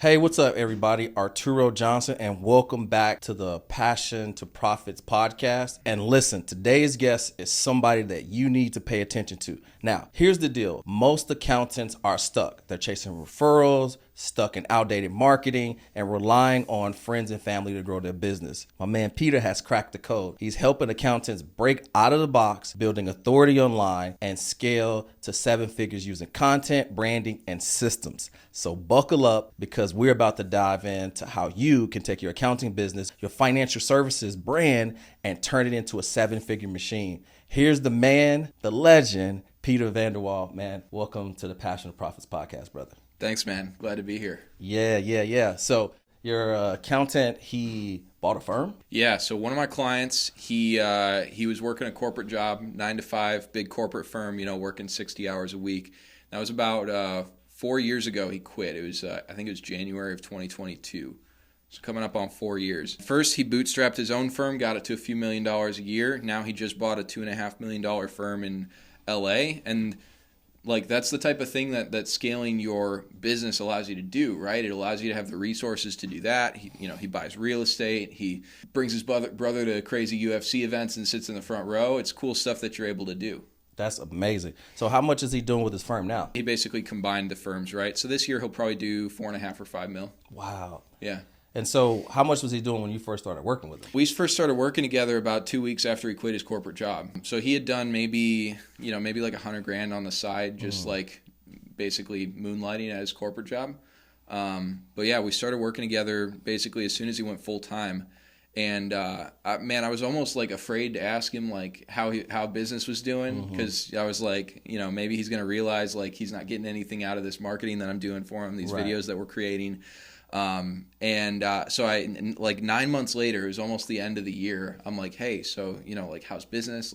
Hey, what's up, everybody? Arturo Johnson, and welcome back to the Passion to Profits podcast. And listen, today's guest is somebody that you need to pay attention to. Now, here's the deal. Most accountants are stuck. They're chasing referrals, stuck in outdated marketing, and relying on friends and family to grow their business. My man Peter has cracked the code. He's helping accountants break out of the box, building authority online, and scale to 7 figures using content, branding, and systems. So buckle up, because we're about to dive into how you can take your accounting business, your financial services brand, and turn it into a 7-figure machine. Here's the man, the legend, Peter Vanderwall. Man, welcome to the Passion of Profits podcast, brother. Thanks, man. Glad to be here. Yeah. So your accountant, he bought a firm? Yeah. So one of my clients, he was working a corporate job, 9 to 5, big corporate firm, working 60 hours a week. That was about 4 years ago he quit. It was, I think it was January of 2022. So coming up on 4 years. First, he bootstrapped his own firm, got it to a few $1 million a year. Now he just bought a $2.5 million firm in LA. And that's the type of thing that scaling your business allows you to do, right? It allows you to have the resources to do that. He buys real estate. He brings his brother to crazy UFC events and sits in the front row. It's cool stuff that you're able to do. That's amazing. So how much is he doing with his firm now? He basically combined the firms, right? So this year he'll probably do 4.5 or 5 mil. Wow. Yeah. And so how much was he doing when you first started working with him? We first started working together about 2 weeks after he quit his corporate job. So he had done maybe like $100,000 on the side, just basically moonlighting at his corporate job. But yeah, we started working together basically as soon as he went full time. And I was almost afraid to ask him how business was doing, because I was maybe he's gonna realize he's not getting anything out of this marketing that I'm doing for him, these videos that we're creating. So 9 months later, it was almost the end of the year. I'm like, hey, so how's business?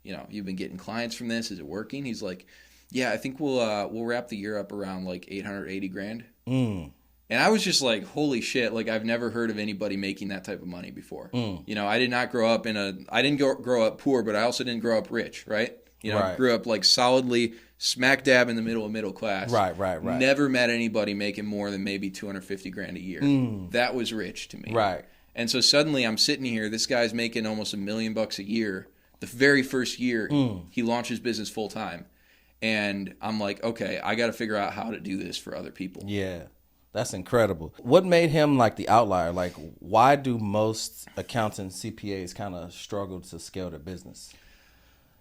You've been getting clients from this. Is it working? He's like, yeah, I think we'll wrap the year up around $880,000. And I was just like, holy shit, I've never heard of anybody making that type of money before. I did not grow up I didn't grow up poor, but I also didn't grow up rich, right? I grew up solidly smack dab in the middle class. Right. Never met anybody making more than maybe $250,000 a year. That was rich to me. Right. And so suddenly I'm sitting here, this guy's making almost $1 million a year. The very first year he launched his business full time. And I'm like, okay, I got to figure out how to do this for other people. Yeah. That's incredible. What made him the outlier? Why do most accountants, CPAs kind of struggle to scale their business?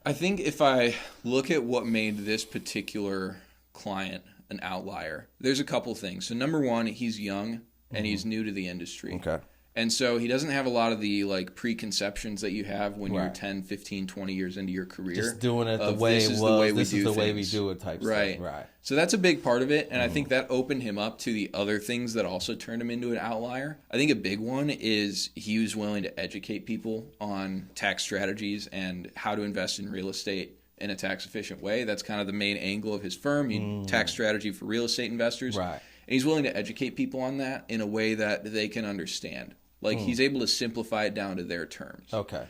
I think if I look at what made this particular client an outlier, there's a couple things. So number one, he's young and he's new to the industry. Okay. And so he doesn't have a lot of the preconceptions that you have when you're 10, 15, 20 years into your career. Just doing it the way it was. This is the way we do it type right. stuff. Right. So that's a big part of it. And I think that opened him up to the other things that also turned him into an outlier. I think a big one is he was willing to educate people on tax strategies and how to invest in real estate in a tax efficient way. That's kind of the main angle of his firm, tax strategy for real estate investors. Right. And he's willing to educate people on that in a way that they can understand. He's able to simplify it down to their terms. Okay.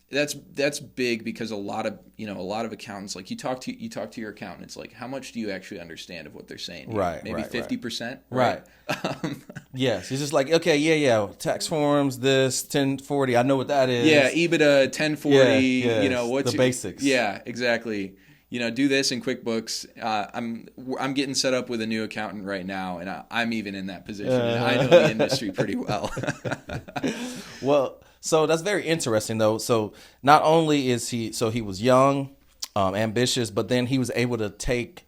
That's big, because a lot of accountants, you talk to your accountant, it's how much do you actually understand of what they're saying here? Right. Maybe 50%. Right. Yes. He's just okay, yeah. Tax forms, this 1040. I know what that is. Yeah. EBITDA 1040. Yeah. What's the basics. Yeah. Exactly. Do this in QuickBooks. I'm getting set up with a new accountant right now, and I'm even in that position. And I know the industry pretty well. Well, so that's very interesting, though. So not only is he was young, ambitious, but then he was able to take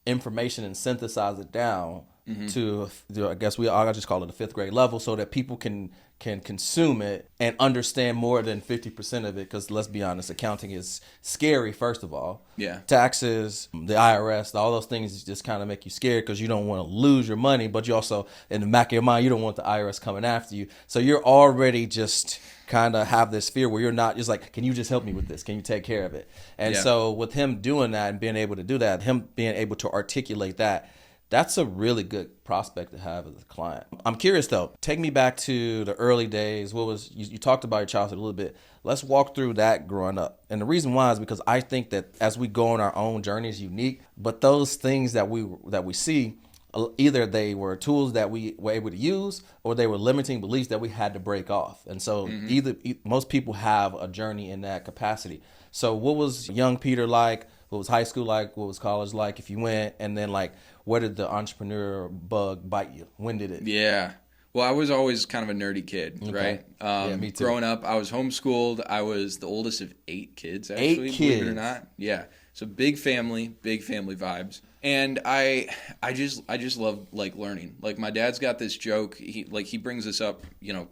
information and synthesize it down to I guess I'll just call it a 5th grade level, so that people can consume it and understand more than 50% of it. Because let's be honest, accounting is scary, first of all. Yeah. Taxes, the IRS, all those things just kind of make you scared, because you don't want to lose your money, but you also, in the back of your mind, you don't want the IRS coming after you. So you're already just kind of have this fear where you're not just can you just help me with this? Can you take care of it? And so with him doing that and being able to do that, him being able to articulate that, that's a really good prospect to have as a client. I'm curious though, take me back to the early days. What was, you talked about your childhood a little bit. Let's walk through that growing up. And the reason why is because I think that as we go on our own journey is unique, but those things that we see, either they were tools that we were able to use, or they were limiting beliefs that we had to break off. And so most people have a journey in that capacity. So what was young Peter like? What was high school like? What was college like if you went? And then like, where did the entrepreneur bug bite you? When did it? Yeah. Well, I was always kind of a nerdy kid, right? Yeah, me too. Growing up, I was homeschooled. I was the oldest of 8 kids, actually, believe it or not. Yeah. So big family vibes. And I just love like learning. Like my dad's got this joke. He brings this up,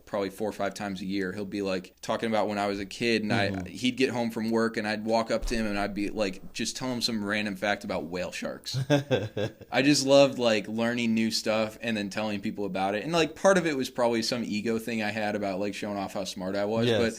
probably 4 or 5 times a year. He'll be like talking about when I was a kid, and he'd get home from work, and I'd walk up to him, and I'd be like, just tell him some random fact about whale sharks. I just loved like learning new stuff and then telling people about it. And like part of it was probably some ego thing I had about like showing off how smart I was, but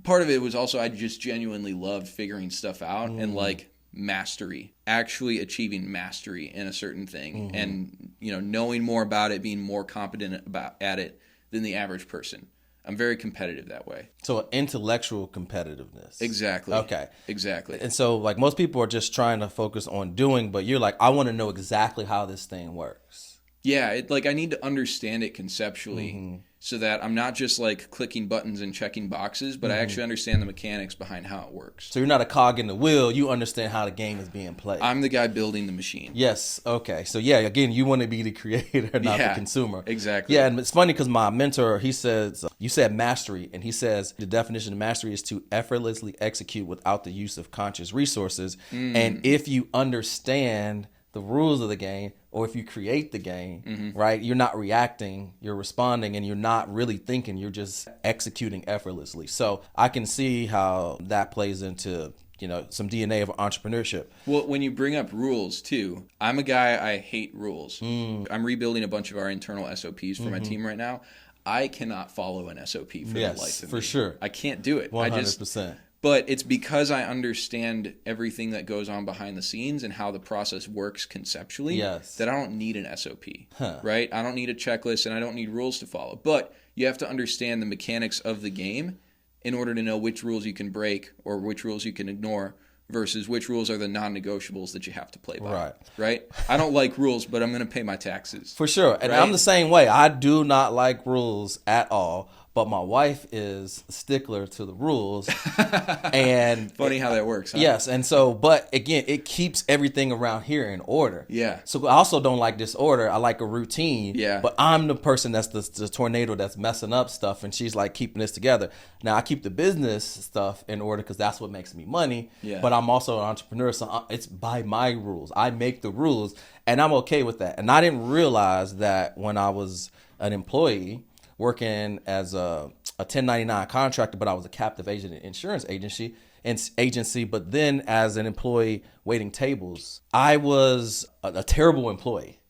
part of it was also I just genuinely loved figuring stuff out and like mastery, actually achieving mastery in a certain thing, and knowing more about it, being more competent at it than the average person. I'm very competitive that way. So intellectual competitiveness. Exactly. Okay. Exactly. And so like most people are just trying to focus on doing, but you're like, I want to know exactly how this thing works. Yeah, I need to understand it conceptually so that I'm not just like clicking buttons and checking boxes, but I actually understand the mechanics behind how it works. So you're not a cog in the wheel. You understand how the game is being played. I'm the guy building the machine. Yes. Okay. So yeah, again, you want to be the creator, not the consumer. Exactly. Yeah, and it's funny because my mentor, he says, you said mastery, and he says the definition of mastery is to effortlessly execute without the use of conscious resources. And if you understand the rules of the game, or if you create the game, right, you're not reacting, you're responding, and you're not really thinking, you're just executing effortlessly. So I can see how that plays into, some DNA of entrepreneurship. Well, when you bring up rules too, I'm a guy, I hate rules. I'm rebuilding a bunch of our internal SOPs for my team right now. I cannot follow an SOP for the life of me. For sure. I can't do it. 100%. But it's because I understand everything that goes on behind the scenes and how the process works conceptually that I don't need an SOP, right? I don't need a checklist and I don't need rules to follow. But you have to understand the mechanics of the game in order to know which rules you can break or which rules you can ignore versus which rules are the non-negotiables that you have to play by. Right? I don't like rules, but I'm going to pay my taxes. For sure. And I'm the same way. I do not like rules at all. But my wife is a stickler to the rules. And funny how that works, huh? Yes. And so, but again, it keeps everything around here in order. Yeah. So I also don't like disorder. I like a routine. Yeah. But I'm the person that's the tornado that's messing up stuff. And she's like keeping this together. Now, I keep the business stuff in order because that's what makes me money. Yeah. But I'm also an entrepreneur. So it's by my rules. I make the rules. And I'm okay with that. And I didn't realize that when I was an employee, working as a 1099 contractor, but I was a captive agent in an insurance agency. But then as an employee waiting tables, I was a terrible employee.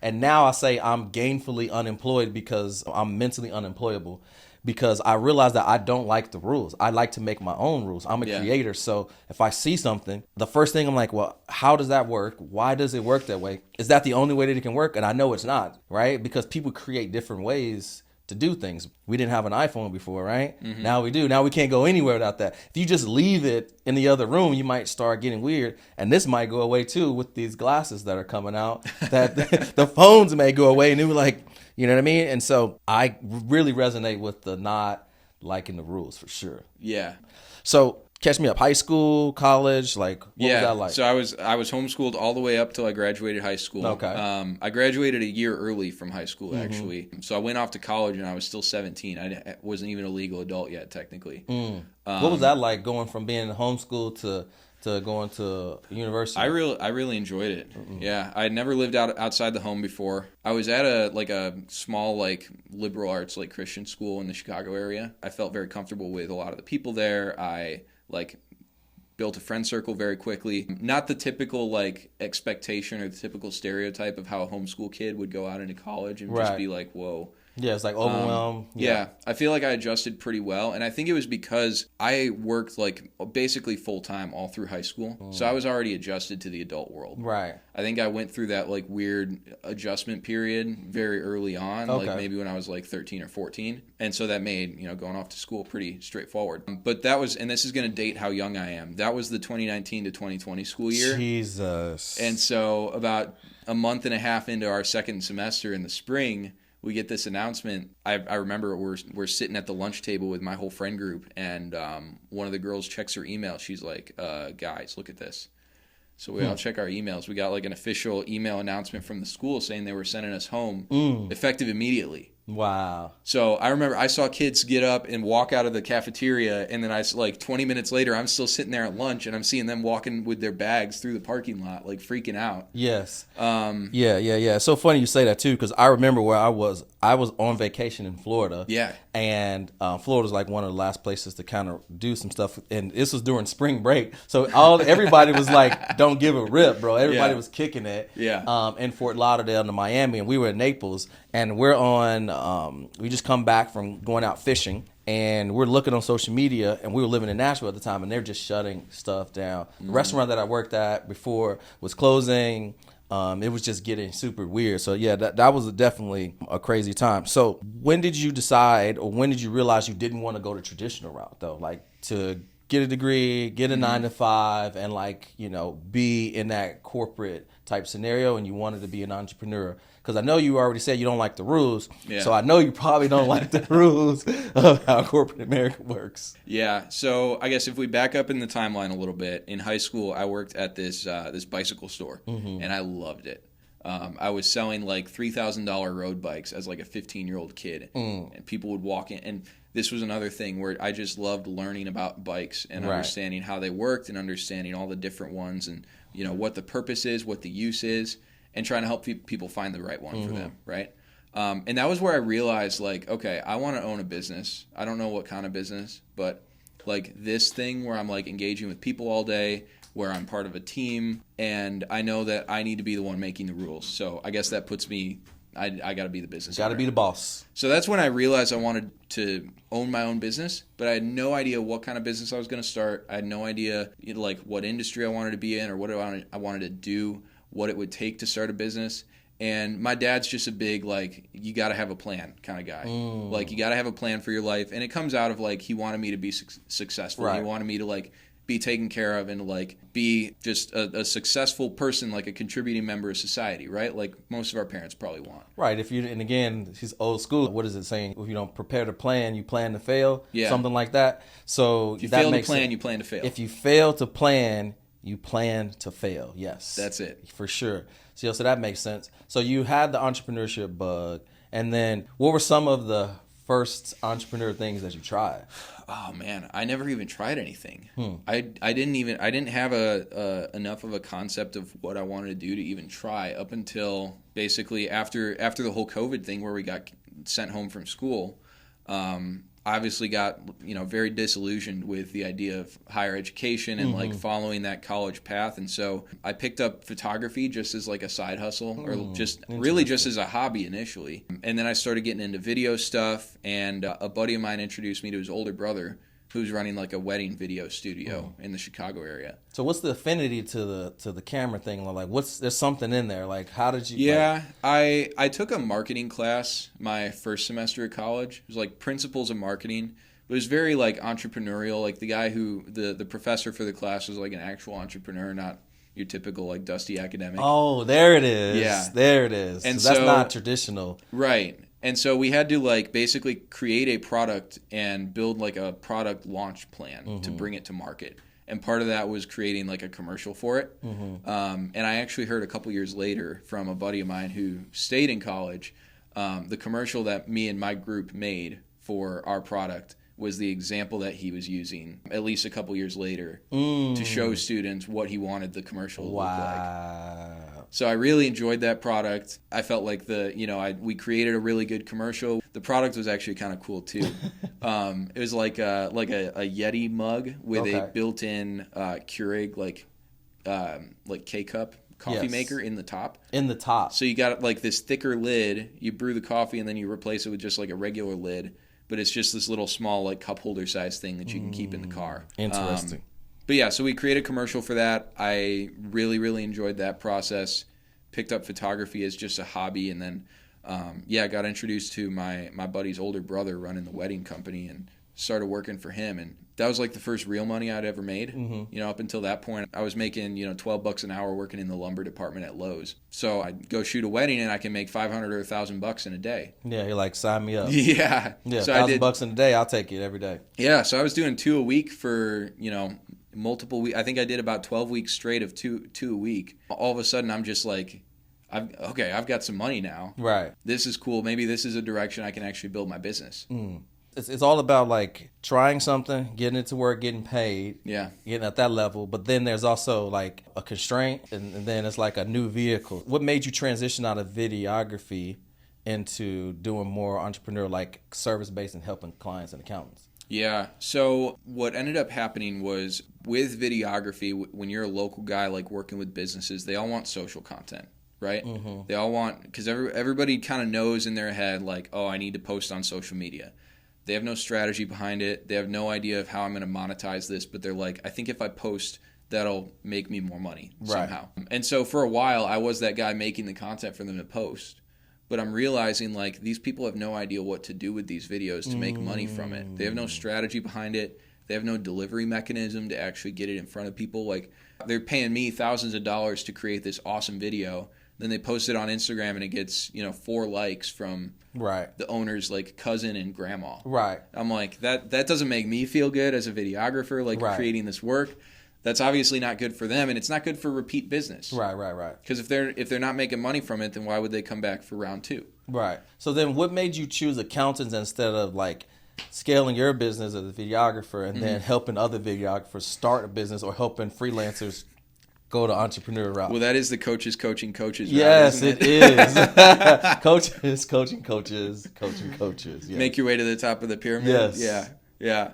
And now I say I'm gainfully unemployed because I'm mentally unemployable, because I realized that I don't like the rules. I like to make my own rules. I'm a creator. So if I see something, the first thing I'm like, well, how does that work? Why does it work that way? Is that the only way that it can work? And I know it's not, right? Because people create different ways to do things. We didn't have an iPhone before, right? Now we do. Now we can't go anywhere without that. If you just leave it in the other room, you might start getting weird. And this might go away too with these glasses that are coming out, that the phones may go away. And they were like, you know what I mean? And so I really resonate with the not liking the rules for sure. Yeah. So catch me up. High school, college, like what was that like? So I was homeschooled all the way up till I graduated high school. Okay. I graduated a year early from high school actually. So I went off to college and I was still 17. I wasn't even a legal adult yet technically. What was that like, going from being homeschooled to going to university? I really enjoyed it. Yeah, I had never lived outside the home before. I was at a small liberal arts Christian school in the Chicago area. I felt very comfortable with a lot of the people there. I built a friend circle very quickly. Not the typical expectation or the typical stereotype of how a homeschool kid would go out into college and just be like, whoa, Yeah, it's like overwhelmed. Yeah, I feel like I adjusted pretty well, and I think it was because I worked like basically full time all through high school, so I was already adjusted to the adult world. Right. I think I went through that like weird adjustment period very early on, like maybe when I was like 13 or 14, and so that made going off to school pretty straightforward. But that was, and this is going to date how young I am. That was the 2019 to 2020 school year. Jesus. And so about a month and a half into our second semester in the spring, we get this announcement. I remember we're sitting at the lunch table with my whole friend group, and one of the girls checks her email. She's like, guys, look at this. So we all check our emails. We got like an official email announcement from the school saying they were sending us home effective immediately. Wow. So I remember I saw kids get up and walk out of the cafeteria, and then like 20 minutes later, I'm still sitting there at lunch, and I'm seeing them walking with their bags through the parking lot, like freaking out. Yes. Yeah. It's so funny you say that too, because I remember where I was on vacation in Florida. Yeah. And Florida's like one of the last places to kind of do some stuff. And this was during spring break. So everybody was like, don't give a rip, bro. Everybody was kicking it. Yeah. In Fort Lauderdale to Miami. And we were in Naples. And we're we just come back from going out fishing. And we're looking on social media, and we were living in Nashville at the time, and they're just shutting stuff down. The restaurant that I worked at before was closing. It was just getting super weird. So yeah, that was definitely a crazy time. So when did you decide, or when did you realize you didn't want to go the traditional route though? Like to get a degree, get a 9-to-5, and be in that corporate type scenario, and you wanted to be an entrepreneur? Because I know you already said you don't like the rules, so I know you probably don't like the rules of how corporate America works. Yeah, so I guess if we back up in the timeline a little bit, in high school I worked at this bicycle store, and I loved it. I was selling like $3,000 road bikes as like a 15-year-old kid, and people would walk in, and this was another thing where I just loved learning about bikes and understanding how they worked and understanding all the different ones, and what the purpose is, what the use is, and trying to help people find the right one for them, right? And that was where I realized, like, okay, I want to own a business. I don't know what kind of business, but like this thing where I'm like engaging with people all day, where I'm part of a team, and I know that I need to be the one making the rules. So I guess that puts me, I got to be the business owner. Got to be the boss. So that's when I realized I wanted to own my own business, but I had no idea what kind of business I was going to start. I had no idea like what industry I wanted to be in, or what I wanted to do, what it would take to start a business. And my dad's just a big, like, you got to have a plan kind of guy. Like, you got to have a plan for your life. And it comes out of, like, he wanted me to be successful. Right. He wanted me to, like, be taken care of and, like, be just a successful person, like a contributing member of society, right? Like most of our parents probably want. Right. And again, he's old school. What is it saying? If you don't prepare to plan, you plan to fail. Yeah. Something like that. So if you fail to plan, you plan to fail. If you fail to plan, you plan to fail. Yes. That's it. For sure. So that makes sense. So you had the entrepreneurship bug, and then what were some of the first entrepreneur things that you tried? Oh man, I never even tried anything. I didn't have enough of a concept of what I wanted to do to even try up until basically after the whole COVID thing where we got sent home from school. Obviously got very disillusioned with the idea of higher education and like following that college path, and so I picked up photography just as like a side hustle, or just as a hobby initially, and then I started getting into video stuff, and a buddy of mine introduced me to his older brother who's running like a wedding video studio in the Chicago area. So what's the affinity to the camera thing? Like there's something in there. Like how did you I took a marketing class my first semester at college. It was like principles of marketing. It was very like entrepreneurial. Like the guy the professor for the class was like an actual entrepreneur, not your typical like dusty academic. Oh, there it is. Yeah. There it is. And so that's not traditional. Right. And so we had to like basically create a product and build like a product launch plan to bring it to market. And part of that was creating like a commercial for it. And I actually heard a couple years later from a buddy of mine who stayed in college, the commercial that me and my group made for our product was the example that he was using at least a couple years later to show students what he wanted the commercial to look like. So I really enjoyed that product. I felt like we created a really good commercial. The product was actually kind of cool too. It was like a Yeti mug with a built-in Keurig like K-cup coffee Yes. maker in the top. In the top. So you got like this thicker lid. You brew the coffee and then you replace it with just like a regular lid. But it's just this little small like cup holder size thing that you can keep in the car. Interesting. But yeah, so we created a commercial for that. I really, really enjoyed that process. Picked up photography as just a hobby, and then got introduced to my buddy's older brother running the wedding company and started working for him. And that was like the first real money I'd ever made. You know, up until that point, I was making, $12 an hour working in the lumber department at Lowe's. So I'd go shoot a wedding and I can make $500 or $1,000 in a day. Yeah, you're like, sign me up. Yeah. Yeah, so $1,000 in a day, I'll take it every day. Yeah, so I was doing 2 a week for, multiple weeks. I think I did about 12 weeks straight of two a week. All of a sudden, I'm just like, I've got some money now. Right. This is cool. Maybe this is a direction I can actually build my business. It's all about like trying something, getting it to work, getting paid, getting at that level. But then there's also like a constraint, and then it's like a new vehicle. What made you transition out of videography into doing more entrepreneur, like service-based and helping clients and accountants? Yeah. So what ended up happening was with videography, when you're a local guy like working with businesses, they all want social content, right? They all want, because everybody kind of knows in their head like, oh, I need to post on social media. They have no strategy behind it. They have no idea of how I'm going to monetize this, but they're like, I think if I post, that'll make me more money somehow. And so for a while, I was that guy making the content for them to post. But I'm realizing like these people have no idea what to do with these videos to make money from it. They have no strategy behind it. They have no delivery mechanism to actually get it in front of people. Like they're paying me thousands of dollars to create this awesome video. Then they post it on Instagram and it gets, 4 likes from the owner's like cousin and grandma. Right. I'm like, that doesn't make me feel good as a videographer, like creating this work. That's obviously not good for them, and it's not good for repeat business. Right. Because if they're not making money from it, then why would they come back for round 2? Right. So then what made you choose accountants instead of like scaling your business as a videographer and then helping other videographers start a business or helping freelancers go to entrepreneur route? Well, that is the coaches coaching coaches route, yes, isn't it is. Coaches coaching coaches. Yeah. Make your way to the top of the pyramid. Yes. Yeah.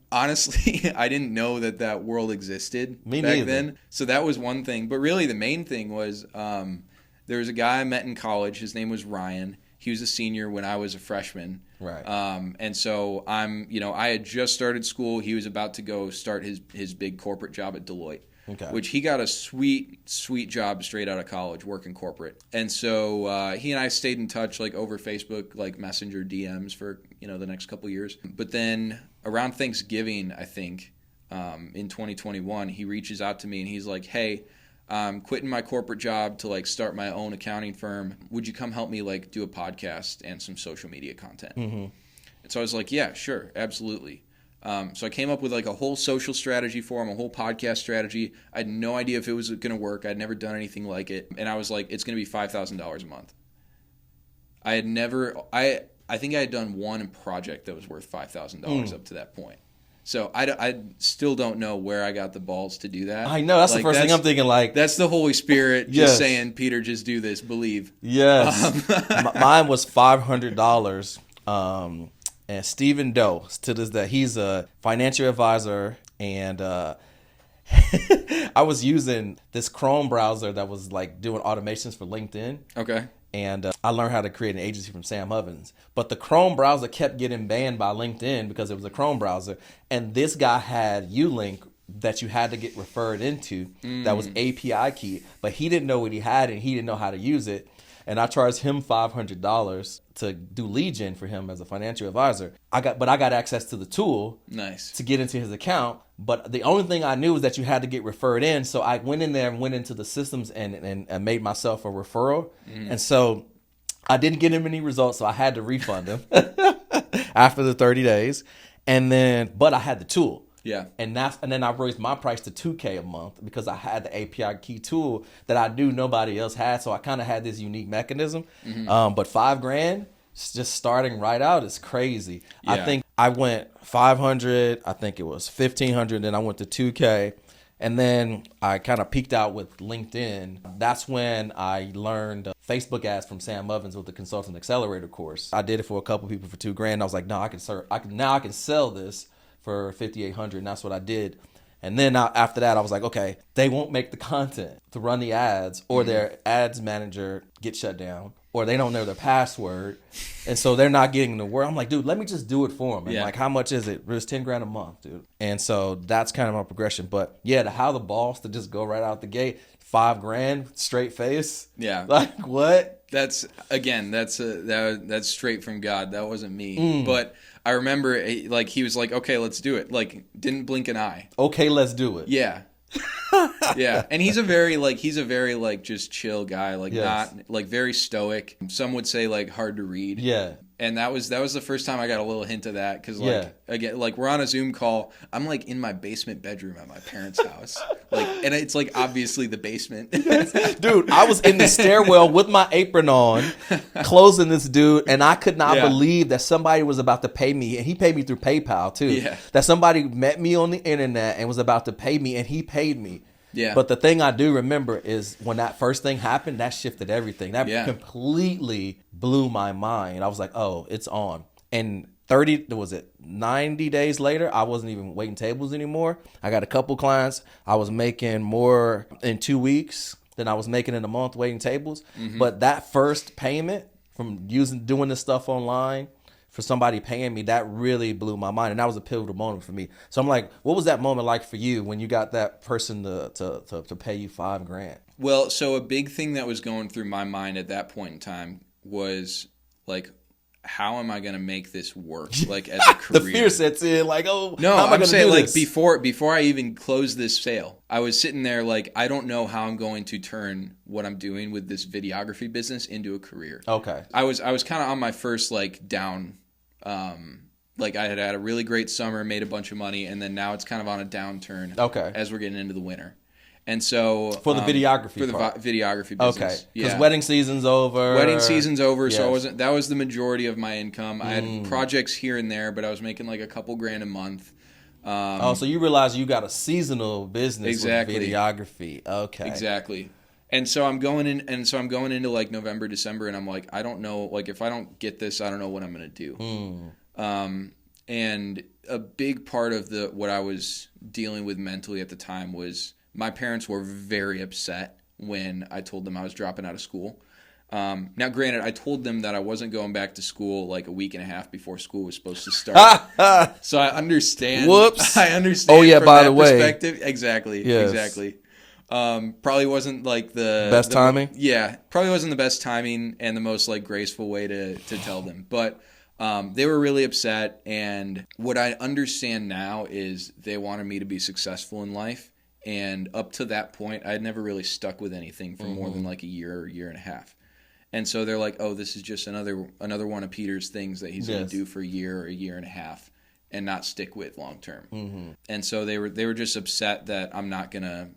Honestly, I didn't know that world existed back then. So that was one thing. But really the main thing was there was a guy I met in college. His name was Ryan. He was a senior when I was a freshman. Right. And so I had just started school. He was about to go start his big corporate job at Deloitte. Okay. Which he got a sweet job straight out of college working corporate. And so he and I stayed in touch like over Facebook, like Messenger DMs for, the next couple years. But then around Thanksgiving, I think, in 2021, he reaches out to me and he's like, hey, I'm quitting my corporate job to like start my own accounting firm. Would you come help me like do a podcast and some social media content? And so I was like, yeah, sure, absolutely. So I came up with like a whole social strategy for him, a whole podcast strategy. I had no idea if it was going to work. I'd never done anything like it. And I was like, it's going to be $5,000 a month. I think I had done one project that was worth $5,000 up to that point. So I still don't know where I got the balls to do that. I know. That's the first thing I'm thinking. Like that's the Holy Spirit just saying, Peter, just do this. Believe. Yes. Mine was $500. And Stephen Doe, to this day, he's a financial advisor, and I was using this Chrome browser that was like doing automations for LinkedIn. Okay. And I learned how to create an agency from Sam Ovens. But the Chrome browser kept getting banned by LinkedIn because it was a Chrome browser. And this guy had Ulink that you had to get referred into that was API key. But he didn't know what he had and he didn't know how to use it. And I charged him $500 to do lead gen for him as a financial advisor. I got access to the tool to get into his account. But the only thing I knew was that you had to get referred in. So I went in there and went into the systems and made myself a referral. And so I didn't get him any results, so I had to refund him after the 30 days. But I had the tool. Yeah. And then I raised my price to $2,000 a month because I had the API key tool that I knew nobody else had. So I kind of had this unique mechanism. But $5,000 just starting right out is crazy. Yeah. I think I went 500. I think it was 1,500. Then I went to $2,000. And then I kind of peaked out with LinkedIn. That's when I learned Facebook ads from Sam Ovens with the Consultant Accelerator course. I did it for a couple people for $2,000. I was like, no, I can sell this for $5,800, and that's what I did. And then after that, I was like, okay, they won't make the content to run the ads, or their ads manager gets shut down, or they don't know their password. And so they're not getting the word. I'm like, dude, let me just do it for them. And Yeah. like, how much is it? It's $10,000 a month, dude. And so that's kind of my progression. But yeah, to how the boss to just go right out the gate, $5,000 straight face. Yeah. Like what? That's straight from God. That wasn't me. But I remember like he was like, okay, let's do it. Like didn't blink an eye. Okay, let's do it. Yeah. Yeah. And he's a very like just chill guy. Like Yes. not like very stoic. Some would say like hard to read. Yeah. And that was the first time I got a little hint of that because like Yeah. again like we're on a Zoom call. I'm like in my basement bedroom at my parents' house, like, and it's like obviously the basement. Dude, I was in the stairwell with my apron on, closing this dude, and I could not believe that somebody was about to pay me, and he paid me through PayPal too. Yeah. That somebody met me on the internet and was about to pay me, and he paid me. Yeah. But the thing I do remember is when that first thing happened, that shifted everything. That completely blew my mind. I was like, oh, it's on. And 90 days later, I wasn't even waiting tables anymore. I got a couple clients. I was making more in 2 weeks than I was making in a month waiting tables. But that first payment from doing this stuff online, for somebody paying me, that really blew my mind. And that was a pivotal moment for me. So I'm like, what was that moment like for you when you got that person to pay you $5,000? Well, so a big thing that was going through my mind at that point in time was like, how am I going to make this work? Like as a career. The fear sets in like, oh, no, how am I I'm gonna saying do like this? before I even closed this sale, I was sitting there like, I don't know how I'm going to turn what I'm doing with this videography business into a career. Okay. I was kind of on my first like down, like I had a really great summer, made a bunch of money, and then now it's kind of on a downturn. Okay. As we're getting into the winter, and so For the videography for the part. videography business, Okay. Because yeah. wedding season's over. Wedding season's over, so I Yes. wasn't. That was the majority of my income. I had projects here and there, but I was making like a couple grand a month. So you realize you got a seasonal business Exactly. with videography. Okay. Exactly. And so I'm going into like November, December, and I'm like, I don't know, like if I don't get this, I don't know what I'm gonna do. And a big part of what I was dealing with mentally at the time was my parents were very upset when I told them I was dropping out of school. Now, granted, I told them that I wasn't going back to school like a week and a half before school was supposed to start. So I understand. Whoops. I understand. Oh, yeah, from by that the way. perspective. Exactly. Yes. Exactly. Probably wasn't like the Best timing? Yeah, probably wasn't the best timing and the most like graceful way to tell them. But they were really upset, and what I understand now is they wanted me to be successful in life. And up to that point, I had never really stuck with anything for more than like a year or year and a half. And so they're like, oh, this is just another one of Peter's things that he's going to do for a year or a year and a half and not stick with long term. And so they were just upset that I'm not going to,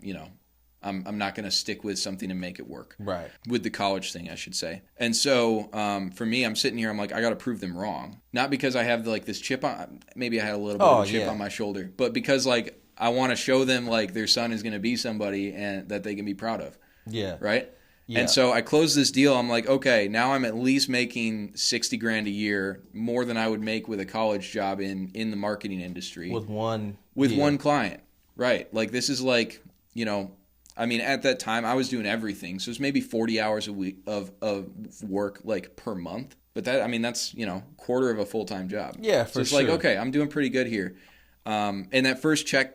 I'm not going to stick with something and make it work. Right. With the college thing, I should say. And so for me, I'm sitting here, I'm like, I got to prove them wrong. Not because I have like this chip on, maybe I had a little bit of a chip on my shoulder, but because like I want to show them like their son is going to be somebody and that they can be proud of. Yeah. Right? Yeah. And so I closed this deal. I'm like, okay, now I'm at least making $60,000 a year, more than I would make with a college job in the marketing industry. With one client. Right. Like this is like, I mean, at that time I was doing everything. So it's maybe 40 hours a week of work like per month. But that's, quarter of a full-time job. Yeah, so it's like, okay, I'm doing pretty good here. And that first check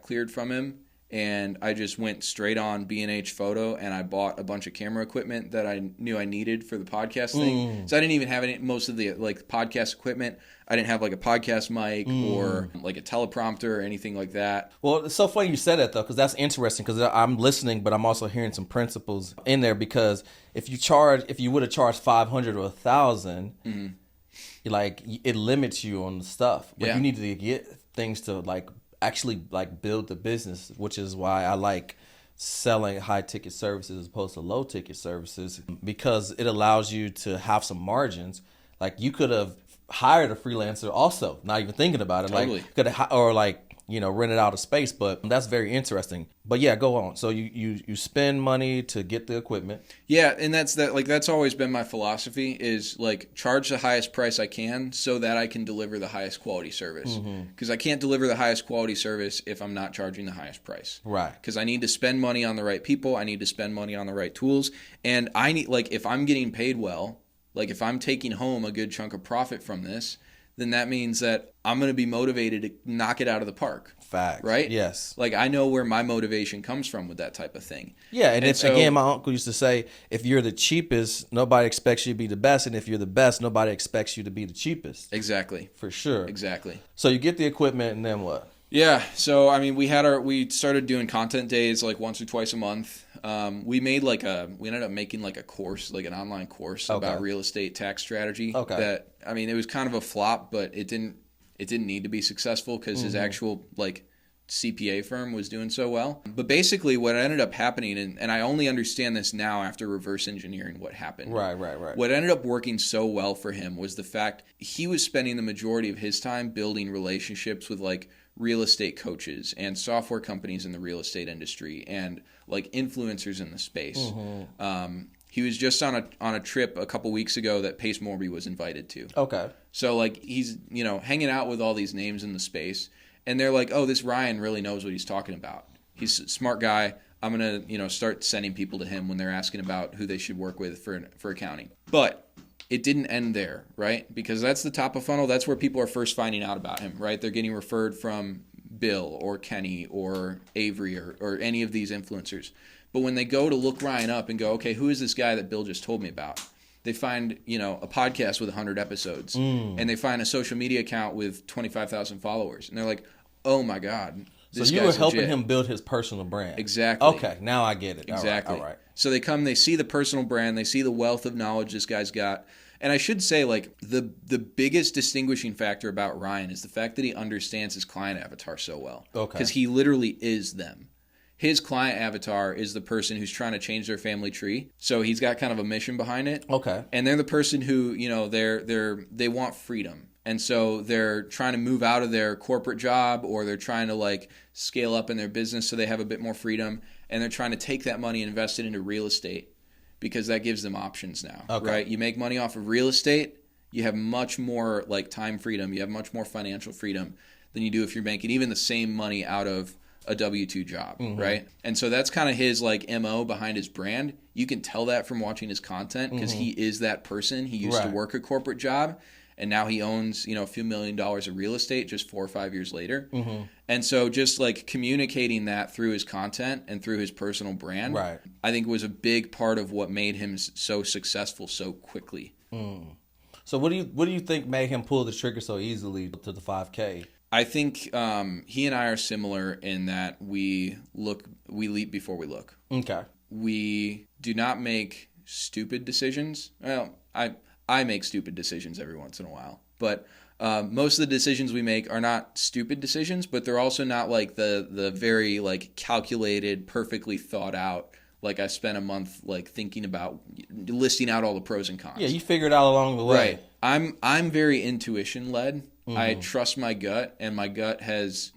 cleared from him. And I just went straight on B&H Photo, and I bought a bunch of camera equipment that I knew I needed for the podcast thing. So I didn't even have most of the like podcast equipment. I didn't have like a podcast mic or like a teleprompter or anything like that. Well, it's so funny you said that though, because that's interesting. Because I'm listening, but I'm also hearing some principles in there. Because if you would have charged $500 or $1,000, like it limits you on the stuff. But you need to get things to like actually like build the business, which is why I like selling high ticket services as opposed to low ticket services, because it allows you to have some margins. Like you could have hired a freelancer also, not even thinking about it. Totally. Like or like rented out a space. But that's very interesting. But yeah, go on. So you spend money to get the equipment. Yeah, and that's always been my philosophy is like charge the highest price I can so that I can deliver the highest quality service. Because I can't deliver the highest quality service if I'm not charging the highest price. Right. Because I need to spend money on the right people, I need to spend money on the right tools, and I need, like, if I'm getting paid well, like if I'm taking home a good chunk of profit from this, then that means that I'm going to be motivated to knock it out of the park. Facts. Right? Yes. Like I know where my motivation comes from with that type of thing. Yeah, and again, my uncle used to say, if you're the cheapest, nobody expects you to be the best, and if you're the best, nobody expects you to be the cheapest. Exactly. For sure. Exactly. So you get the equipment, and then what? Yeah, so I mean, we started doing content days like once or twice a month. We ended up making like a course, like an online course about real estate tax strategy. Okay. That, I mean, it was kind of a flop, but it didn't need to be successful because his actual like CPA firm was doing so well. But basically what ended up happening, and I only understand this now after reverse engineering what happened. Right. What ended up working so well for him was the fact he was spending the majority of his time building relationships with like real estate coaches and software companies in the real estate industry and like influencers in the space. He was just on a trip a couple weeks ago that Pace Morby was invited to. Okay. So like he's, hanging out with all these names in the space, and they're like, "Oh, this Ryan really knows what he's talking about. He's a smart guy. I'm going to, start sending people to him when they're asking about who they should work with for accounting." But it didn't end there, right? Because that's the top of funnel. That's where people are first finding out about him, right? They're getting referred from Bill or Kenny or Avery or any of these influencers. But when they go to look Ryan up and go, okay, who is this guy that Bill just told me about? They find, a podcast with 100 episodes. And they find a social media account with 25,000 followers. And they're like, oh my God. So you were helping him build his personal brand. Exactly. Okay, now I get it. Exactly. All right. So they come, they see the personal brand, they see the wealth of knowledge this guy's got. And I should say, like, the biggest distinguishing factor about Ryan is the fact that he understands his client avatar so well. Okay. Because he literally is them. His client avatar is the person who's trying to change their family tree. So he's got kind of a mission behind it. Okay. And they're the person who, they want freedom. And so they're trying to move out of their corporate job, or they're trying to like scale up in their business so they have a bit more freedom. And they're trying to take that money and invest it into real estate because that gives them options now, right? You make money off of real estate, you have much more like time freedom, you have much more financial freedom than you do if you're making even the same money out of a W-2 job, right? And so that's kind of his like MO behind his brand. You can tell that from watching his content because he is that person. He used to work a corporate job, and now he owns, a few $1 million of real estate just 4 or 5 years later. And so just like communicating that through his content and through his personal brand, I think was a big part of what made him so successful so quickly. So what do you think made him pull the trigger so easily to the 5K? I think he and I are similar in that we leap before we look. Okay. We do not make stupid decisions. Well, I make stupid decisions every once in a while, but most of the decisions we make are not stupid decisions, but they're also not like the very like calculated, perfectly thought out. Like I spent a month like thinking about listing out all the pros and cons. Yeah, you figured out along the way. Right. I'm very intuition led. I trust my gut, and my gut has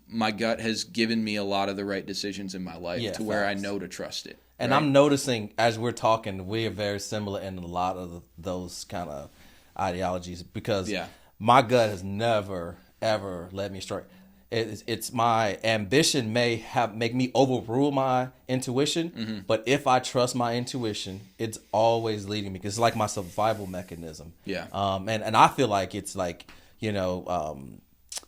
given me a lot of the right decisions in my life to where I know to trust it. And I'm noticing as we're talking, we are very similar in a lot of those kind of ideologies because my gut has never, ever led me astray. It's my ambition make me overrule my intuition, but if I trust my intuition, it's always leading me because it's like my survival mechanism. Yeah. And I feel like it's like,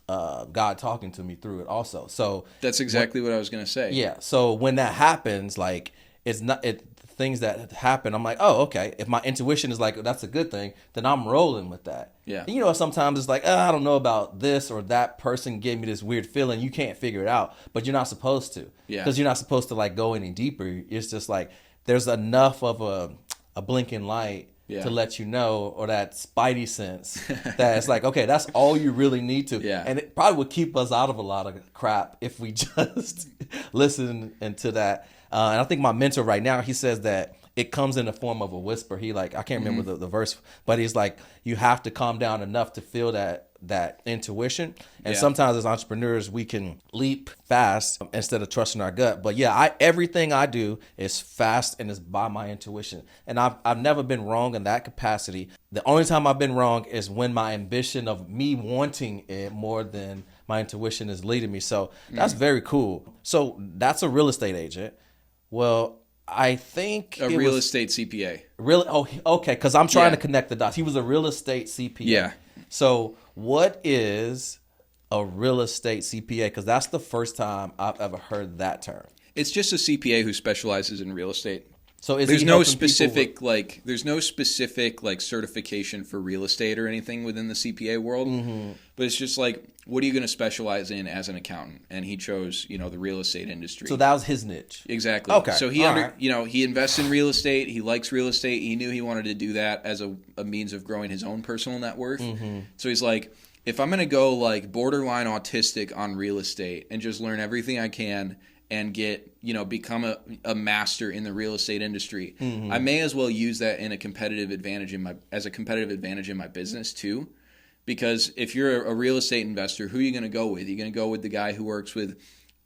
God talking to me through it also. So that's exactly what I was going to say. Yeah. So when that happens, like things that happen, I'm like, oh, okay. If my intuition is like, that's a good thing, then I'm rolling with that. Yeah. And, sometimes it's like, I don't know about this or that person gave me this weird feeling. You can't figure it out, but you're not supposed to. Yeah. Because you're not supposed to like go any deeper. It's just like there's enough of a blinking light to let you know, or that spidey sense that it's like, okay, that's all you really need to. Yeah. And it probably would keep us out of a lot of crap if we just listen into that. And I think my mentor right now, he says that it comes in the form of a whisper. He I can't remember the verse, but he's like, you have to calm down enough to feel that that intuition. And Yeah. sometimes as entrepreneurs, we can leap fast instead of trusting our gut. But yeah, everything I do is fast and is by my intuition. And I've never been wrong in that capacity. The only time I've been wrong is when my ambition of me wanting it more than my intuition is leading me. So that's very cool. So that's a real estate agent. Well, I think A real estate CPA. Really? Oh, okay. Because I'm trying Yeah. to connect the dots. He was a real estate CPA. Yeah. So what is a real estate CPA? Because that's the first time I've ever heard that term. It's just a CPA who specializes in real estate. So is There's he no helping specific people there's no specific certification for real estate or anything within the CPA world. But it's just like, what are you going to specialize in as an accountant? And he chose, the real estate industry. So that was his niche. Exactly. Okay. So he invests in real estate. He likes real estate. He knew he wanted to do that as a means of growing his own personal net worth. So he's like, if I'm going to go borderline autistic on real estate and just learn everything I can and become a master in the real estate industry, I may as well use that in a competitive advantage in my business too. Because if you're a real estate investor, who are you going to go with? Are you going to go with the guy who works with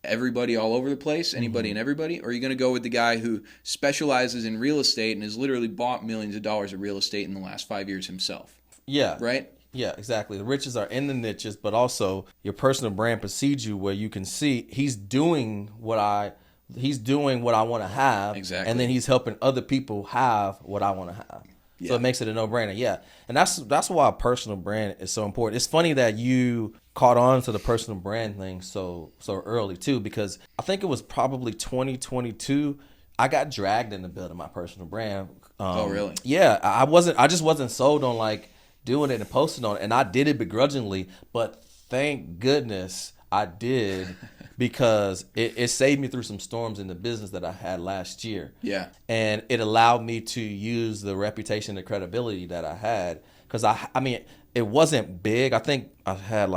everybody all over the place, anybody and everybody? Or are you going to go with the guy who specializes in real estate and has literally bought millions of dollars of real estate in the last 5 years himself? Yeah. Right? Yeah, exactly. The riches are in the niches, but also your personal brand precedes you, where you can see he's doing what I want to have. Exactly. And then he's helping other people have what I want to have. So it makes it a no-brainer. Yeah. And that's why a personal brand is so important. It's funny that you caught on to the personal brand thing so early too, because I think it was probably 2022 I got dragged into building my personal brand. Oh, really? Yeah, I just wasn't sold on doing it and posting on it, and I did it begrudgingly, but thank goodness I did, because it saved me through some storms in the business that I had last year. Yeah. And it allowed me to use the reputation and credibility that I had, because I mean, it wasn't big. I think I had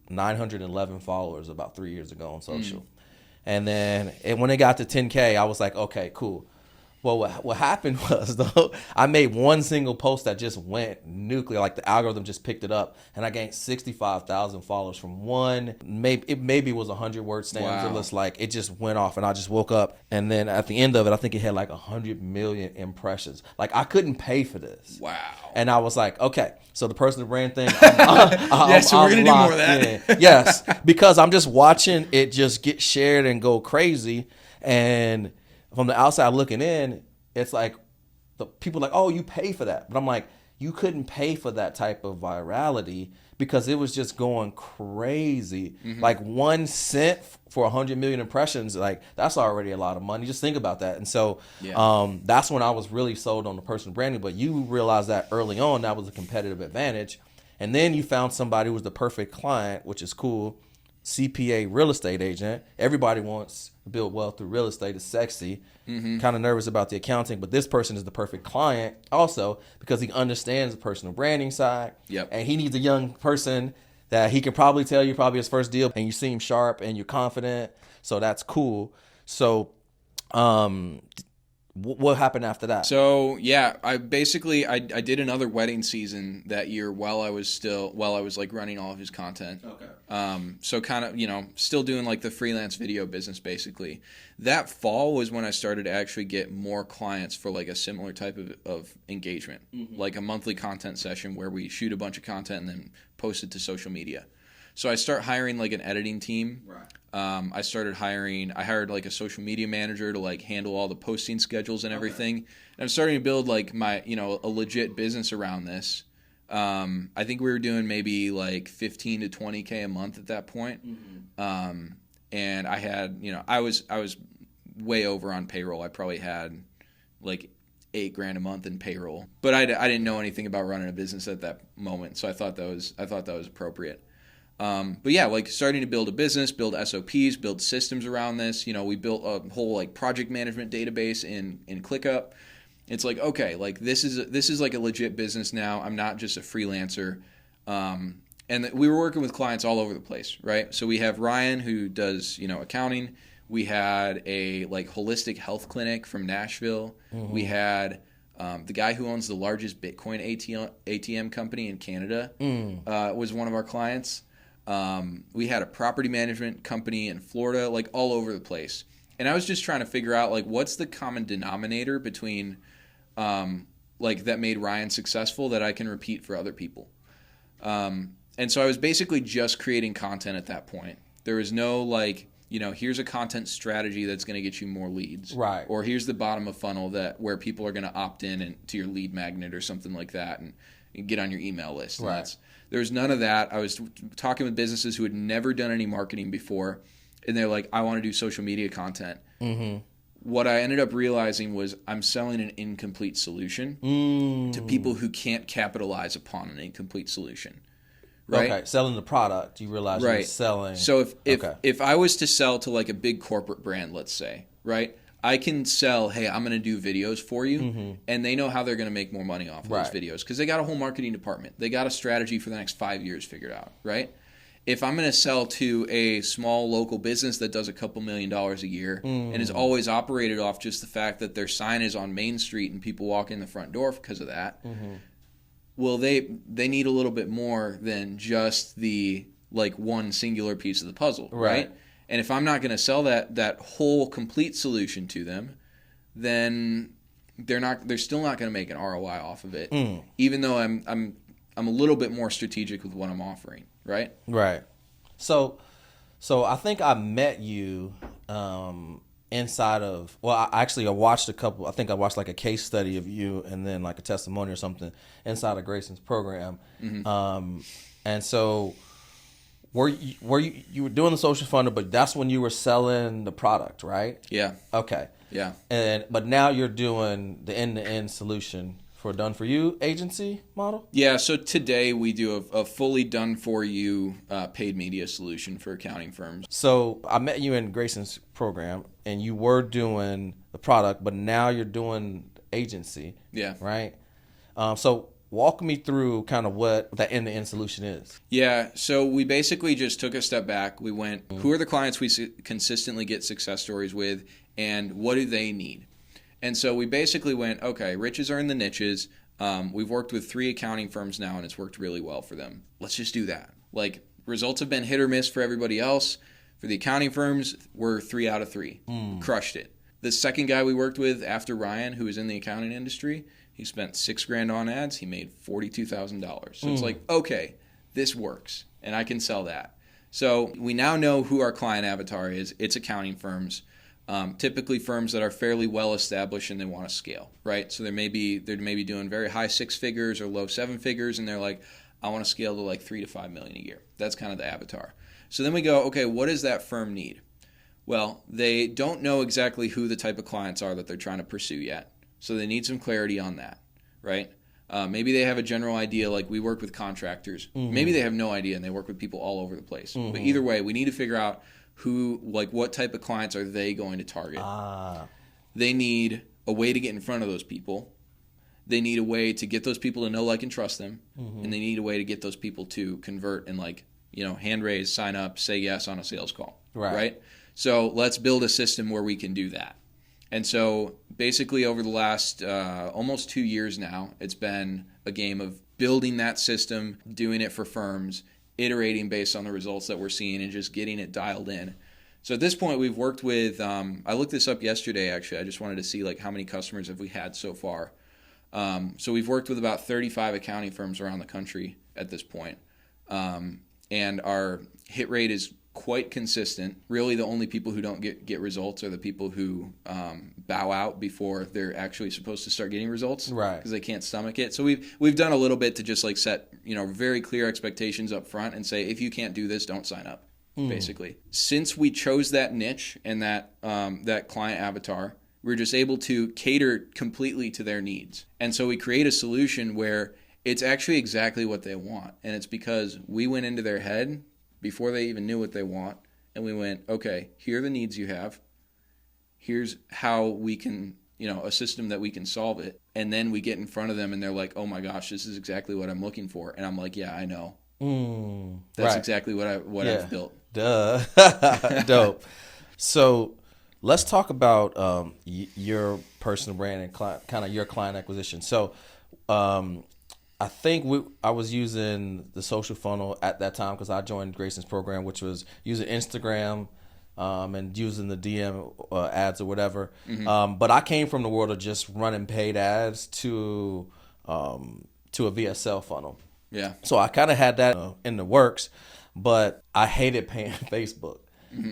911 followers about 3 years ago on social. And then when it got to 10K, I was like, okay, cool. Well, what happened was, though, I made one single post that just went nuclear. The algorithm just picked it up, and I gained 65,000 followers from one. Maybe it was 100-word stanza. Wow. It was it just went off, and I just woke up. And then at the end of it, I think it had 100 million impressions. I couldn't pay for this. Wow. And I was like, okay, so the personal brand thing. So we're going to do more of that. Yes, because I'm just watching it just get shared and go crazy. And from the outside looking in, it's the people oh, you pay for that. But I'm like, you couldn't pay for that type of virality, because it was just going crazy. 1 cent for 100 million impressions, that's already a lot of money. Just think about that. And so that's when I was really sold on the personal branding. But you realized that early on, that was a competitive advantage. And then you found somebody who was the perfect client, which is cool. CPA, real estate agent. Everybody wants to build wealth through real estate. It's sexy. Kind of nervous about the accounting, but this person is the perfect client also, because he understands the personal branding side. Yep. And he needs a young person that he can probably tell you probably his first deal, and you seem sharp and you're confident. So that's cool. So what happened after that? So yeah, I did another wedding season that year while I was running all of his content. Okay. So kind of, still doing the freelance video business basically. That fall was when I started to actually get more clients for a similar type of engagement, like a monthly content session where we shoot a bunch of content and then post it to social media. So I start hiring an editing team. Right. I hired a social media manager to handle all the posting schedules and everything. And I'm starting to build my, a legit business around this. I think we were doing maybe 15 to 20K a month at that point. And I had, I was way over on payroll. I probably had $8,000 a month in payroll, but I didn't know anything about running a business at that moment. So I thought that was appropriate. But yeah, starting to build a business, build SOPs, build systems around this. We built a whole project management database in ClickUp. It's okay, this is a legit business now. I'm not just a freelancer. And we were working with clients all over the place, right? So we have Ryan, who does, accounting. We had a holistic health clinic from Nashville. We had The guy who owns the largest Bitcoin ATM company in Canada was one of our clients. We had a property management company in Florida, like all over the place. And I was just trying to figure out, like, what's the common denominator between, like, that made Ryan successful that I can repeat for other people. And so I was basically just creating content at that point. There was no, like, here's a content strategy that's going to get you more leads. Right. Or here's the bottom of funnel where people are going to opt in to your lead magnet or something like that and get on your email list. Right. There was none of that. I was talking with businesses who had never done any marketing before, and they're like, I want to do social media content. Mm-hmm. What I ended up realizing was I'm selling an incomplete solution to people who can't capitalize upon an incomplete solution. Right? Okay, selling the product, you realize you're selling. So if I was to sell to like a big corporate brand, let's say, right, I can sell, hey, I'm going to do videos for you, and they know how they're going to make more money off of those videos because they got a whole marketing department. They got a strategy for the next 5 years figured out, right? If I'm going to sell to a small local business that does a couple $1 million a year and is always operated off just the fact that their sign is on Main Street and people walk in the front door because of that, well, they need a little bit more than just the like one singular piece of the puzzle, right? And if I'm not going to sell that whole complete solution to them, then they're still not going to make an ROI off of it, even though I'm a little bit more strategic with what I'm offering, right? Right. So I think I met you inside of, well, I watched I think I watched like a case study of you and then like a testimony or something inside of Grayson's program. And so were you were doing the social funnel, but that's when you were selling the product, right? Yeah. Okay. Yeah. But now you're doing the end-to-end solution for a done-for-you agency model? Yeah, so today we do a fully done-for-you paid media solution for accounting firms. So I met you in Grayson's program, and you were doing the product, but now you're doing agency. Yeah. Right? So walk me through kind of what that end-to-end solution is. Yeah, so we basically just took a step back. We went, who are the clients we consistently get success stories with, and what do they need? And so we basically went, okay, riches are in the niches. We've worked with 3 accounting firms now, and it's worked really well for them. Let's just do that. Like, results have been hit or miss for everybody else. For the accounting firms, we're 3 out of 3. Crushed it. The second guy we worked with after Ryan, who was in the accounting industry, he spent $6,000 on ads. He made $42,000. So it's like, okay, this works, and I can sell that. So we now know who our client avatar is. It's accounting firms. Typically firms that are fairly well established and they want to scale, right? So they're maybe doing very high 6 figures or low 7 figures, and they're like, I want to scale to like 3 to 5 million a year. That's kind of the avatar. So then we go, okay, what does that firm need? Well, they don't know exactly who the type of clients are that they're trying to pursue yet. So they need some clarity on that, right? Maybe they have a general idea, like we work with contractors. Maybe they have no idea and they work with people all over the place. But either way, we need to figure out what type of clients are they going to target. They need a way to get in front of those people. They need a way to get those people to know, like, and trust them. And they need a way to get those people to convert and, like, hand raise, sign up, say yes on a sales call. Right? So let's build a system where we can do that. And so basically over the last almost 2 years now, it's been a game of building that system, doing it for firms, iterating based on the results that we're seeing, and just getting it dialed in. So at this point, we've worked with, I looked this up yesterday, actually. I just wanted to see like how many customers have we had so far. So we've worked with about 35 accounting firms around the country at this point. And our hit rate is quite consistent. Really, the only people who don't get results are the people who bow out before they're actually supposed to start getting results, right? Because they can't stomach it. So we've done a little bit to just like set very clear expectations up front and say, if you can't do this, don't sign up. Basically, since we chose that niche and that client avatar, we're just able to cater completely to their needs. And so we create a solution where it's actually exactly what they want, and it's because we went into their head before they even knew what they want, and we went, okay, here are the needs you have. Here's how we can, a system that we can solve it. And then we get in front of them and they're like, oh my gosh, this is exactly what I'm looking for. And I'm like, yeah, I know. That's exactly what I've built. Duh. Dope. So Let's talk about your personal brand and kind of your client acquisition. So, I think I was using the social funnel at that time because I joined Grayson's program, which was using Instagram and using the DM ads or whatever. But I came from the world of just running paid ads to a VSL funnel. Yeah. So I kind of had that in the works, but I hated paying Facebook.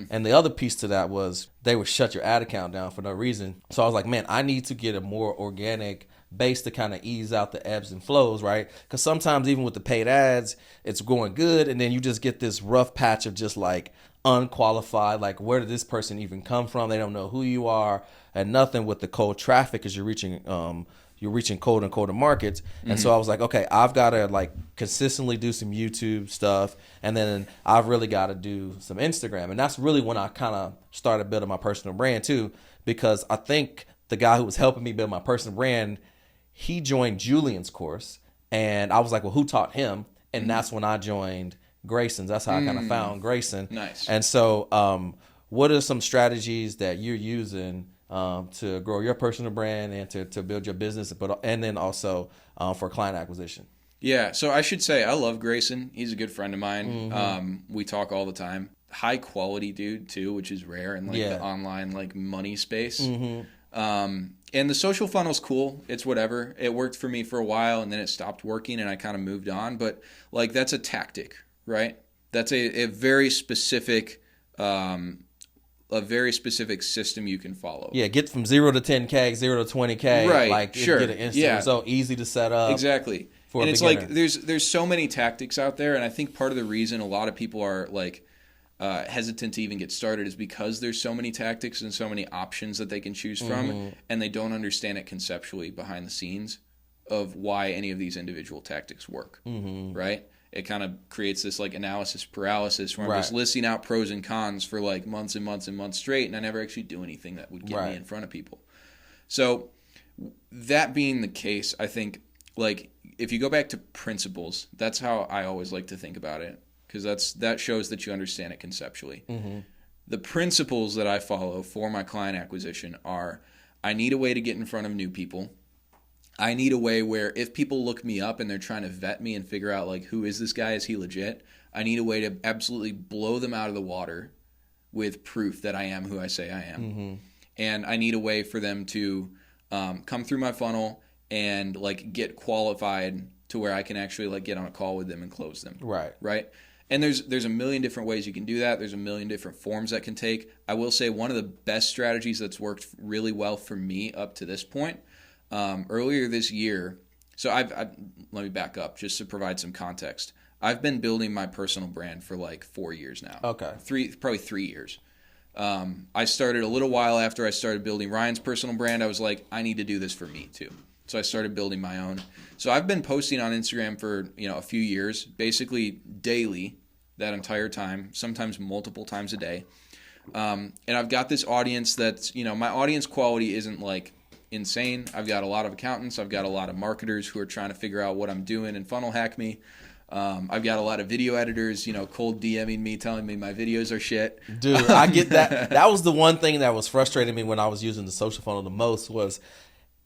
And the other piece to that was they would shut your ad account down for no reason. So I was like, man, I need to get a more organic base to kind of ease out the ebbs and flows, right? Because sometimes even with the paid ads, it's going good, and then you just get this rough patch of just like unqualified, like where did this person even come from? They don't know who you are, and nothing with the cold traffic as you're reaching cold and colder markets. And so I was like, okay, I've got to like consistently do some YouTube stuff, and then I've really got to do some Instagram. And that's really when I kind of started building my personal brand too, because I think the guy who was helping me build my personal brand, he joined Julian's course, and I was like, well, who taught him? And that's when I joined Grayson's. That's how I kind of found Grayson. Nice. And so what are some strategies that you're using to grow your personal brand and to build your business, and then also for client acquisition? Yeah, so I should say I love Grayson. He's a good friend of mine. We talk all the time. High quality dude too, which is rare in like the online like money space. And the social funnel's cool. It's whatever. It worked for me for a while, and then it stopped working, and I kind of moved on. But like that's a tactic, right? That's a very specific system you can follow. Yeah, get from 0 to 10K, 0 to 20K. Right, like sure. Get an instant result, easy to set up. Exactly. And it's like there's so many tactics out there, and I think part of the reason a lot of people are like hesitant to even get started is because there's so many tactics and so many options that they can choose from, and they don't understand it conceptually behind the scenes of why any of these individual tactics work, right? It kind of creates this like analysis paralysis where I'm just listing out pros and cons for like months and months and months straight, and I never actually do anything that would get me in front of people. So that being the case, I think like if you go back to principles, that's how I always like to think about it, because that shows that you understand it conceptually. The principles that I follow for my client acquisition are: I need a way to get in front of new people. I need a way where if people look me up and they're trying to vet me and figure out like, who is this guy? Is he legit? I need a way to absolutely blow them out of the water with proof that I am who I say I am. And I need a way for them to come through my funnel and like get qualified to where I can actually like get on a call with them and close them. Right. And there's a million different ways you can do that. There's a million different forms that can take. I will say one of the best strategies that's worked really well for me up to this point, earlier this year. So I've let me back up just to provide some context. I've been building my personal brand for like 4 years now. Okay. Probably 3 years. I started a little while after I started building Ryan's personal brand. I was like, I need to do this for me too. So I started building my own. So I've been posting on Instagram for, a few years, basically daily that entire time, sometimes multiple times a day. And I've got this audience that's, my audience quality isn't like insane. I've got a lot of accountants. I've got a lot of marketers who are trying to figure out what I'm doing and funnel hack me. I've got a lot of video editors, cold DMing me, telling me my videos are shit. Dude, I get that. That was the one thing that was frustrating me when I was using the social funnel the most was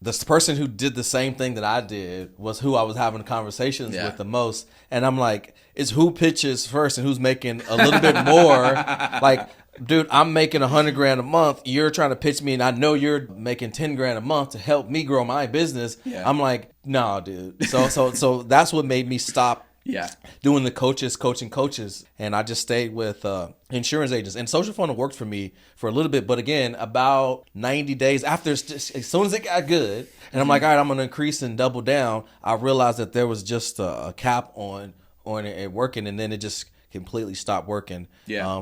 this person who did the same thing that I did was who I was having conversations with the most. And I'm like, it's who pitches first and who's making a little bit more. Like, dude, I'm making $100,000 a month. You're trying to pitch me, and I know you're making $10,000 a month to help me grow my business. Yeah. I'm like, no, dude. So that's what made me stop doing the coaching, and I just stayed with insurance agents. And social funnel worked for me for a little bit, but again, about 90 days after, as soon as it got good, and I'm like, all right, I'm going to increase and double down, I realized that there was just a cap on it working, and then it just completely stopped working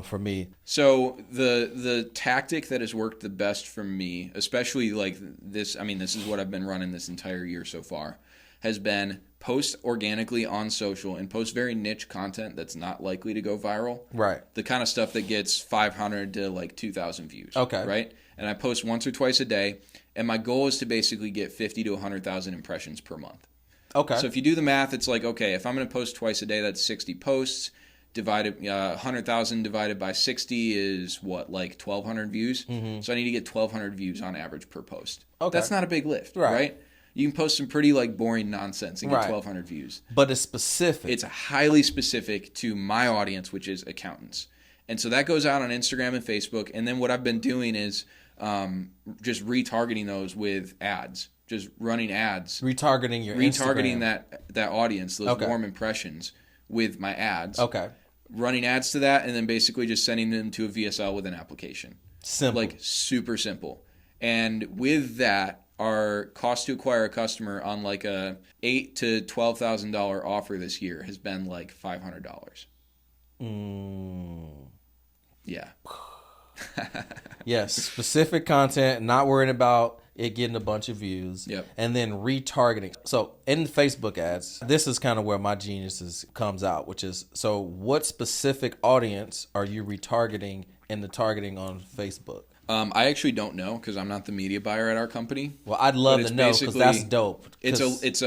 for me. So the tactic that has worked the best for me, especially like this, this is what I've been running this entire year so far, has been post organically on social and post very niche content that's not likely to go viral. Right. The kind of stuff that gets 500 to like 2,000 views. Okay. Right? And I post once or twice a day, and my goal is to basically get 50 to 100,000 impressions per month. Okay. So if you do the math, it's like, okay, if I'm going to post twice a day, that's 60 posts. divided 100,000 divided by 60 is what, like 1,200 views. So I need to get 1,200 views on average per post. Okay. That's not a big lift, right? You can post some pretty like boring nonsense and get 1,200 views. But it's specific. It's highly specific to my audience, which is accountants. And so that goes out on Instagram and Facebook. And then what I've been doing is just retargeting those with ads, just running ads. Retargeting Instagram. that audience, those Okay. warm impressions with my ads. Okay. Running ads to that and then basically just sending them to a VSL with an application. Simple. Like super simple. And with that, our cost to acquire a customer on like a $8,000 to $12,000 offer this year has been like $500. Yeah. Yes, specific content, not worrying about it getting a bunch of views. Yep. And then retargeting. So in Facebook ads, this is kind of where my genius comes out, which is, so what specific audience are you retargeting in the targeting on Facebook? I actually don't know because I'm not the media buyer at our company. Well, I'd love to know because that's dope. It's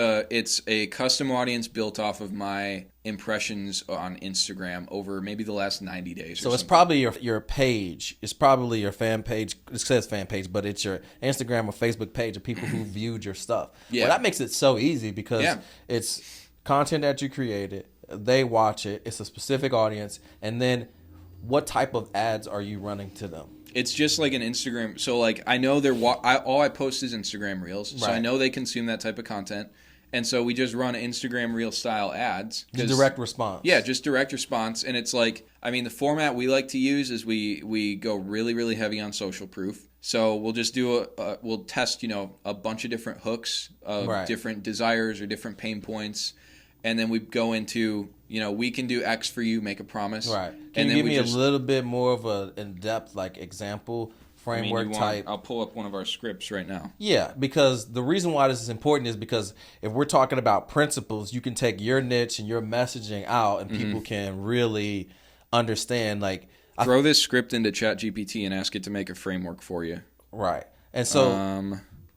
a custom audience built off of my impressions on Instagram over maybe the last 90 days. So it's probably your page. It's probably your fan page. It says fan page, but it's your Instagram or Facebook page of people who viewed your stuff. Yeah. Well, that makes it so easy because it's content that you created. They watch it. It's a specific audience. And then what type of ads are you running to them? It's just like an Instagram. So like I know all I post is Instagram Reels. So I know they consume that type of content. And so we just run Instagram Reel style ads. Just direct response. Yeah, just direct response. And it's like, I mean, the format we like to use is we go really, really heavy on social proof. So we'll just we'll test, a bunch of different hooks of different desires or different pain points. And then we go into, we can do X for you, make a promise. Right. Can you give me a little bit more of a in-depth example framework type? I'll pull up one of our scripts right now. Yeah, because the reason why this is important is because if we're talking about principles, you can take your niche and your messaging out and people can really understand. Throw this script into ChatGPT and ask it to make a framework for you. Right. And so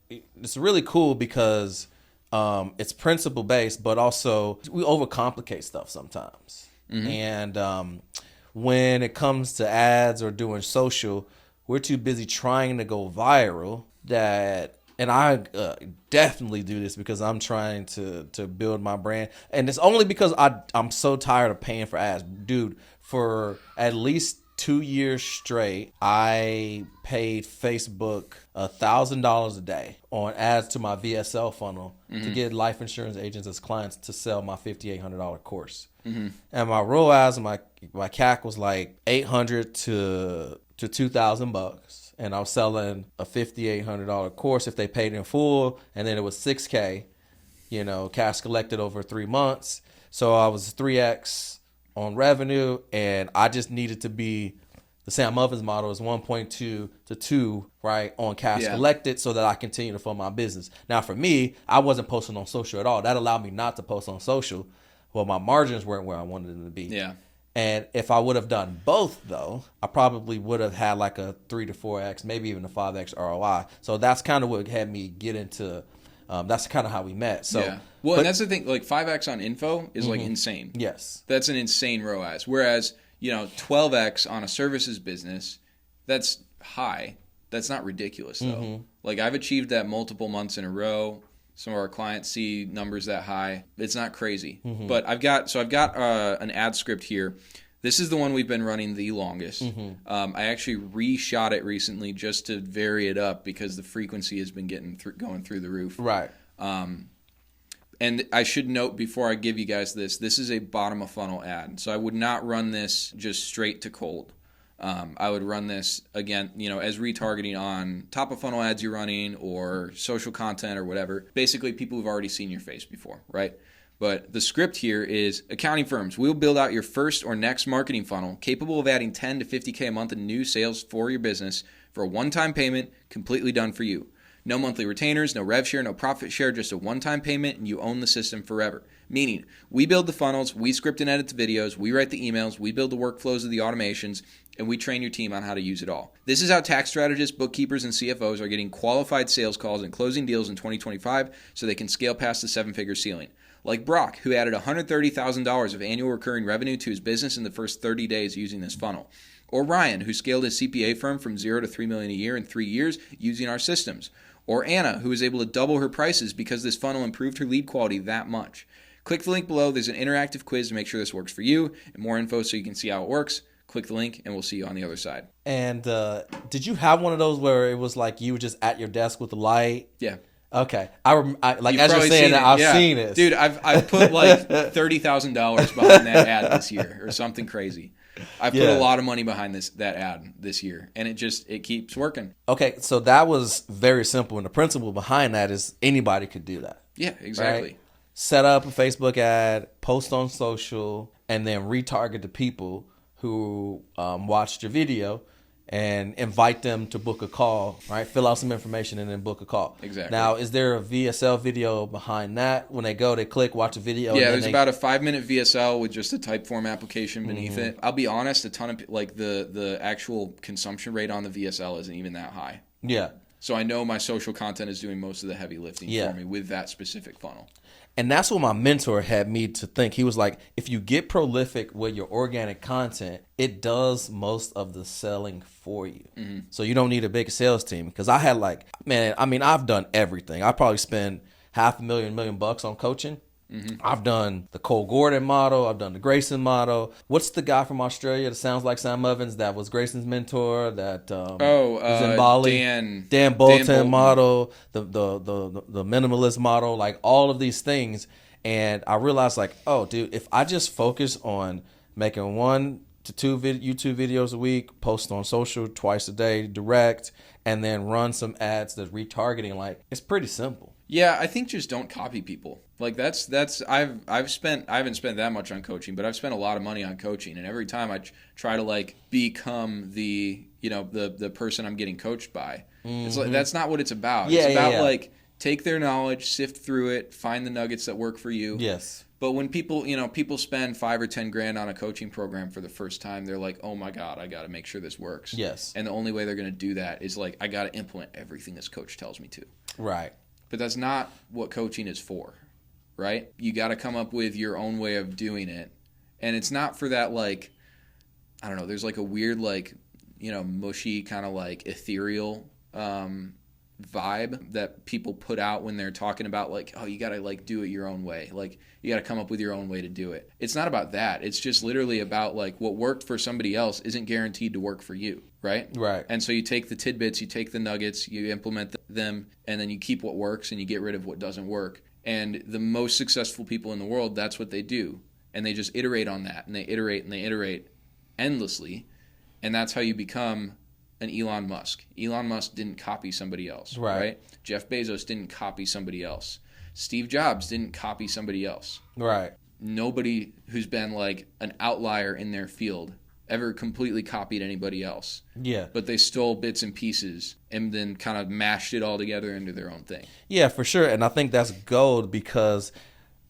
it's really cool because it's principle based, but also we overcomplicate stuff sometimes. And when it comes to ads or doing social, we're too busy trying to go viral and I definitely do this because I'm trying to build my brand. And it's only because I'm so tired of paying for ads. Dude, for at least 2 years straight, I paid Facebook $1,000 a day on ads to my VSL funnel to get life insurance agents as clients to sell my $5,800 course. And my ROAS and my CAC was like $800 to $2,000, and I was selling a $5,800 course if they paid in full, and then it was $6K, cash collected over 3 months. So I was 3x on revenue, and I just needed to be, the Sam Muffins model is 1.2 to 2, right, on cash collected so that I continue to fund my business. Now, for me, I wasn't posting on social at all. That allowed me not to post on social. Well, my margins weren't where I wanted them to be. Yeah. And if I would have done both, though, I probably would have had like a 3 to 4x, maybe even a 5x ROI. So that's kind of what had me get into. That's kind of how we met. So, yeah. Well, and that's the thing. Like 5x on info is like insane. Yes. That's an insane ROAS. Whereas 12x on a services business, that's high. That's not ridiculous though. Like I've achieved that multiple months in a row. Some of our clients see numbers that high. It's not crazy. But I've got an ad script here. This is the one we've been running the longest. I actually reshot it recently just to vary it up because the frequency has been going through the roof. Right. And I should note before I give you guys this is a bottom of funnel ad. So I would not run this just straight to cold. I would run this again, as retargeting on top of funnel ads you're running or social content or whatever. Basically, people who've already seen your face before, right? But the script here is accounting firms. We'll build out your first or next marketing funnel capable of adding 10 to 50K a month in new sales for your business for a one-time payment, completely done for you. No monthly retainers, no rev share, no profit share, just a one-time payment, and you own the system forever. Meaning, we build the funnels, we script and edit the videos, we write the emails, we build the workflows of the automations, and we train your team on how to use it all. This is how tax strategists, bookkeepers, and CFOs are getting qualified sales calls and closing deals in 2025 so they can scale past the 7-figure ceiling. Like Brock, who added $130,000 of annual recurring revenue to his business in the first 30 days using this funnel. Or Ryan, who scaled his CPA firm from $0 to $3 million a year in 3 years using our systems. Or Anna, who was able to double her prices because this funnel improved her lead quality that much. Click the link below. There's an interactive quiz to make sure this works for you, and more info so you can see how it works. Click the link, and we'll see you on the other side. And did you have one of those where it was like you were just at your desk with the light? Yeah. Okay. I like, You've as you're probably saying seen that, it. I've Yeah. seen it. Dude, I've put like $30,000 behind that ad this year or something crazy. I put a lot of money behind that ad this year, and it keeps working. Okay, so that was very simple, and the principle behind that is anybody could do that. Yeah, exactly. Right? Set up a Facebook ad, post on social, and then retarget the people who watched your video and invite them to book a call, right? Fill out some information and then book a call. Exactly. Now, is there a VSL video behind that? When they go, they click, watch a video. Yeah, there's about a 5-minute VSL with just a Typeform application beneath it. I'll be honest, a ton of like the actual consumption rate on the VSL isn't even that high. Yeah. So I know my social content is doing most of the heavy lifting for me with that specific funnel. And that's what my mentor had me to think. He was like, if you get prolific with your organic content, it does most of the selling for you. Mm-hmm. So you don't need a big sales team. Because I had I've done everything. I probably spend $500,000, $1 million on coaching. Mm-hmm. I've done the Cole Gordon model. I've done the Grayson model. What's the guy from Australia that sounds like Sam Ovens that was Grayson's mentor? That was in Bali. Dan Bolton model, the minimalist model, like all of these things. And I realized, like, oh, dude, if I just focus on making 1 to 2 YouTube videos a week, post on social twice a day, direct, and then run some ads that's retargeting, like, it's pretty simple. Yeah, I think just don't copy people. Like I haven't spent that much on coaching, but I've spent a lot of money on coaching, and every time I try to like become the person I'm getting coached by. Mm-hmm. It's like that's not what it's about. It's about like take their knowledge, sift through it, find the nuggets that work for you. Yes. But when people spend $5 or $10,000 on a coaching program for the first time, they're like, "Oh my God, I got to make sure this works." Yes. And the only way they're going to do that is like, I got to implement everything this coach tells me to. Right. But that's not what coaching is for, right? You got to come up with your own way of doing it. And it's not for that, like, I don't know, there's like a weird, like, mushy kind of like ethereal vibe that people put out when they're talking about like, oh, you got to like do it your own way. Like you got to come up with your own way to do it. It's not about that. It's just literally about like what worked for somebody else isn't guaranteed to work for you. Right? Right. And so you take the tidbits, you take the nuggets, you implement them, and then you keep what works and you get rid of what doesn't work. And the most successful people in the world, that's what they do. And they just iterate on that, and they iterate endlessly. And that's how you become an Elon Musk. Elon Musk didn't copy somebody else. Right? Jeff Bezos didn't copy somebody else. Steve Jobs didn't copy somebody else. Right. Nobody who's been like an outlier in their field ever completely copied anybody else. Yeah. But they stole bits and pieces and then kind of mashed it all together into their own thing. Yeah, for sure. And I think that's gold because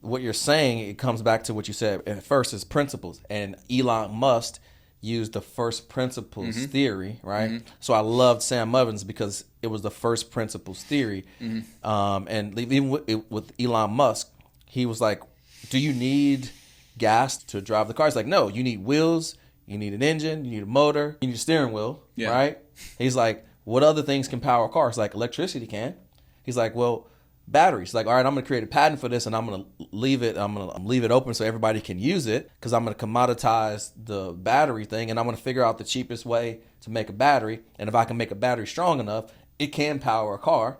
what you're saying, it comes back to what you said at first is principles. And Elon Musk used the first principles theory, right? Mm-hmm. So I loved Sam Ovens because it was the first principles theory. Mm-hmm. And even with Elon Musk, he was like, do you need gas to drive the car? He's like, no, you need wheels. You need an engine, you need a motor, you need a steering wheel, right? He's like, what other things can power a car? It's like electricity can. He's like, well, batteries. Like, all right, I'm going to create a patent for this and I'm going to leave it open so everybody can use it because I'm going to commoditize the battery thing and I'm going to figure out the cheapest way to make a battery. And if I can make a battery strong enough, it can power a car.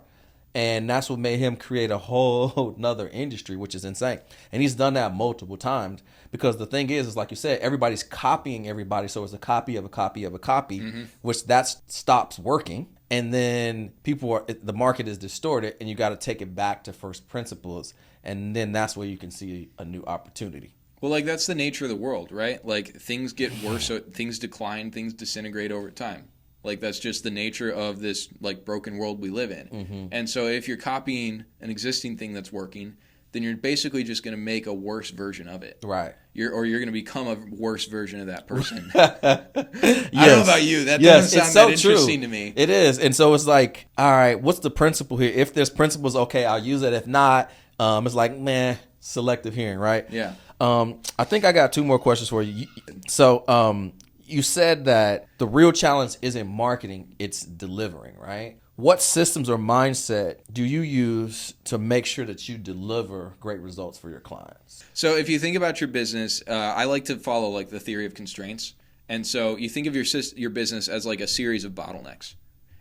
And that's what made him create a whole nother industry, which is insane. And he's done that multiple times because the thing is like you said, everybody's copying everybody. So it's a copy of a copy of a copy, which that stops working. And then the market is distorted and you got to take it back to first principles. And then that's where you can see a new opportunity. Well, like that's the nature of the world, right? Like things get worse, things decline, things disintegrate over time. Like that's just the nature of this like broken world we live in. Mm-hmm. And so if you're copying an existing thing that's working, then you're basically just going to make a worse version of it. Right. You're going to become a worse version of that person. Yes. I don't know about you. That doesn't sound that interesting to me. It is. And so it's like, all right, what's the principle here? If there's principles, okay, I'll use it. If not, it's like, man, selective hearing, right? Yeah. I think I got two more questions for you. So, you said that the real challenge isn't marketing, it's delivering, right? What systems or mindset do you use to make sure that you deliver great results for your clients? So if you think about your business, I like to follow like the theory of constraints. And so you think of your business as like a series of bottlenecks.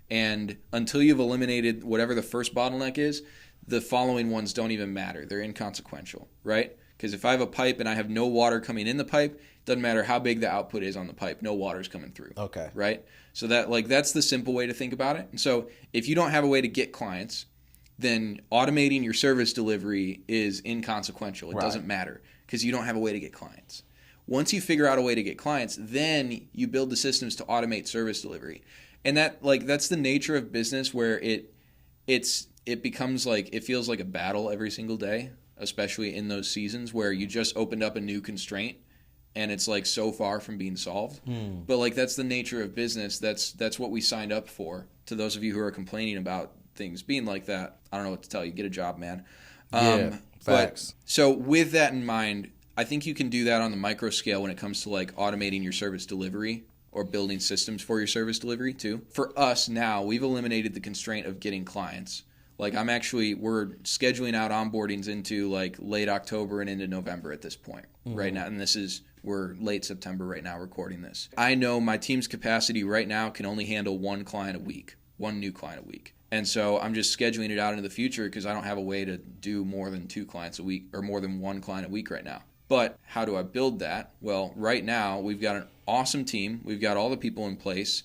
And until you've eliminated whatever the first bottleneck is, the following ones don't even matter. They're inconsequential, right? Because if I have a pipe and I have no water coming in the pipe, it doesn't matter how big the output is on the pipe. No water's coming through. Okay. Right? So that's the simple way to think about it. And so if you don't have a way to get clients, then automating your service delivery is inconsequential. It doesn't matter because you don't have a way to get clients. Once you figure out a way to get clients, then you build the systems to automate service delivery. And that's the nature of business where it becomes like it feels like a battle every single day, especially in those seasons where you just opened up a new constraint and it's like so far from being solved. But like that's the nature of business. That's what we signed up for. To those of you who are complaining about things being like that, I don't know what to tell you. Get a job, man. Yeah, facts. So with that in mind, I think you can do that on the micro scale when it comes to like automating your service delivery or building systems for your service delivery too. For us now, we've eliminated the constraint of getting clients. Like we're scheduling out onboardings into like late October and into November at this point right now. And we're late September right now recording this. I know my team's capacity right now can only handle one new client a week. And so I'm just scheduling it out into the future because I don't have a way to do more than 2 clients a week or more than 1 client a week right now. But how do I build that? Well, right now we've got an awesome team. We've got all the people in place.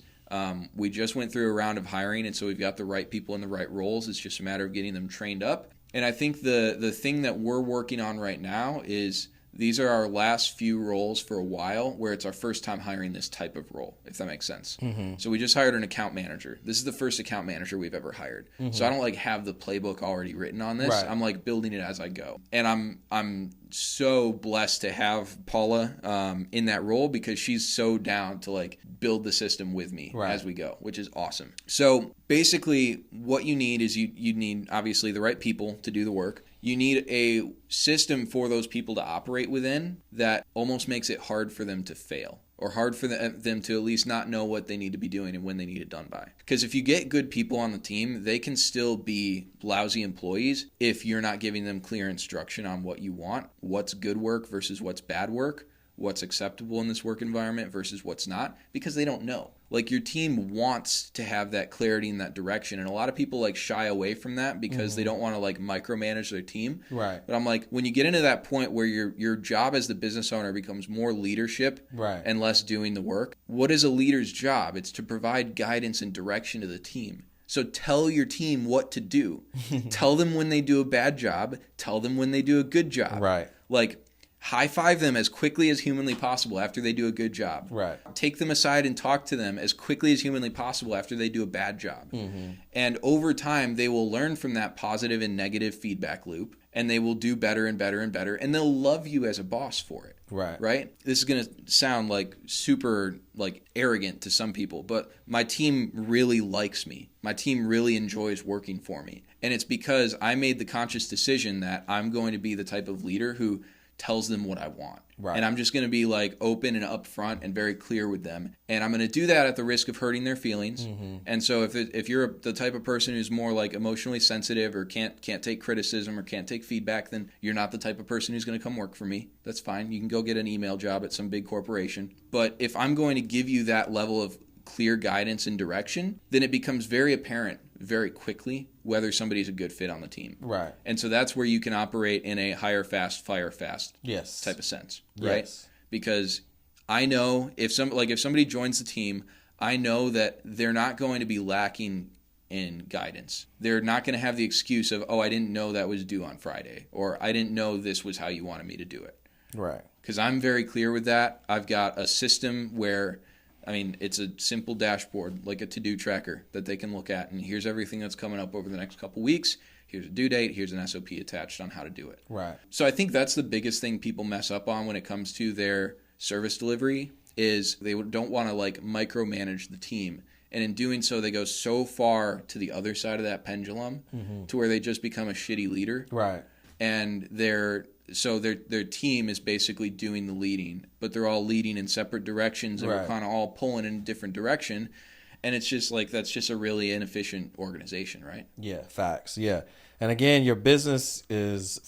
We just went through a round of hiring, and so we've got the right people in the right roles. It's just a matter of getting them trained up. And I think the thing that we're working on right now is these are our last few roles for a while where it's our first time hiring this type of role, if that makes sense. So we just hired an account manager. This is the first account manager we've ever hired. So I don't like have the playbook already written on this. Right. I'm like building it as I go. And I'm so blessed to have Paula in that role because she's so down to like build the system with me as we go, which is awesome. So basically what you need is you need obviously the right people to do the work. You need a system for those people to operate within that almost makes it hard for them to fail or hard for them to at least not know what they need to be doing and when they need it done by. Because if you get good people on the team, they can still be lousy employees if you're not giving them clear instruction on what you want, what's good work versus what's bad work, what's acceptable in this work environment versus what's not, because they don't know. Like your team wants to have that clarity in that direction, and a lot of people like shy away from that because they don't want to like micromanage their team. Right. But I'm like, when you get into that point where your job as the business owner becomes more leadership and less doing the work, what is a leader's job? It's to provide guidance and direction to the team. So tell your team what to do. Tell them when they do a bad job. Tell them when they do a good job. Right. Like, high five them as quickly as humanly possible after they do a good job. Right. Take them aside and talk to them as quickly as humanly possible after they do a bad job. And over time, they will learn from that positive and negative feedback loop, and they will do better and better and better, and they'll love you as a boss for it. Right? This is going to sound like super like arrogant to some people, but my team really likes me. My team really enjoys working for me. And it's because I made the conscious decision that I'm going to be the type of leader who tells them what I want. And I'm just going to be like open and upfront and very clear with them. And I'm going to do that at the risk of hurting their feelings. And so if you're the type of person who's more like emotionally sensitive or can't take criticism or can't take feedback, then you're not the type of person who's going to come work for me. That's fine. You can go get an email job at some big corporation. But if I'm going to give you that level of clear guidance and direction, then it becomes very apparent very quickly whether somebody's a good fit on the team. And so that's where you can operate in a hire fast, fire fast type of sense, right? Because I know if somebody joins the team, I know that they're not going to be lacking in guidance. They're not going to have the excuse of, oh, I didn't know that was due on Friday, or I didn't know this was how you wanted me to do it. Because I'm very clear with that. I've got a system where it's a simple dashboard, like a to-do tracker that they can look at, and here's everything that's coming up over the next couple weeks. Here's a due date. Here's an SOP attached on how to do it. So I think that's the biggest thing people mess up on when it comes to their service delivery is they don't want to like micromanage the team. And in doing so, they go so far to the other side of that pendulum to where they just become a shitty leader. And they're so their team is basically doing the leading, but they're all leading in separate directions, and we're kind of all pulling in a different direction. And it's just like, that's just a really inefficient organization, right? Yeah, facts. Yeah. And again, your business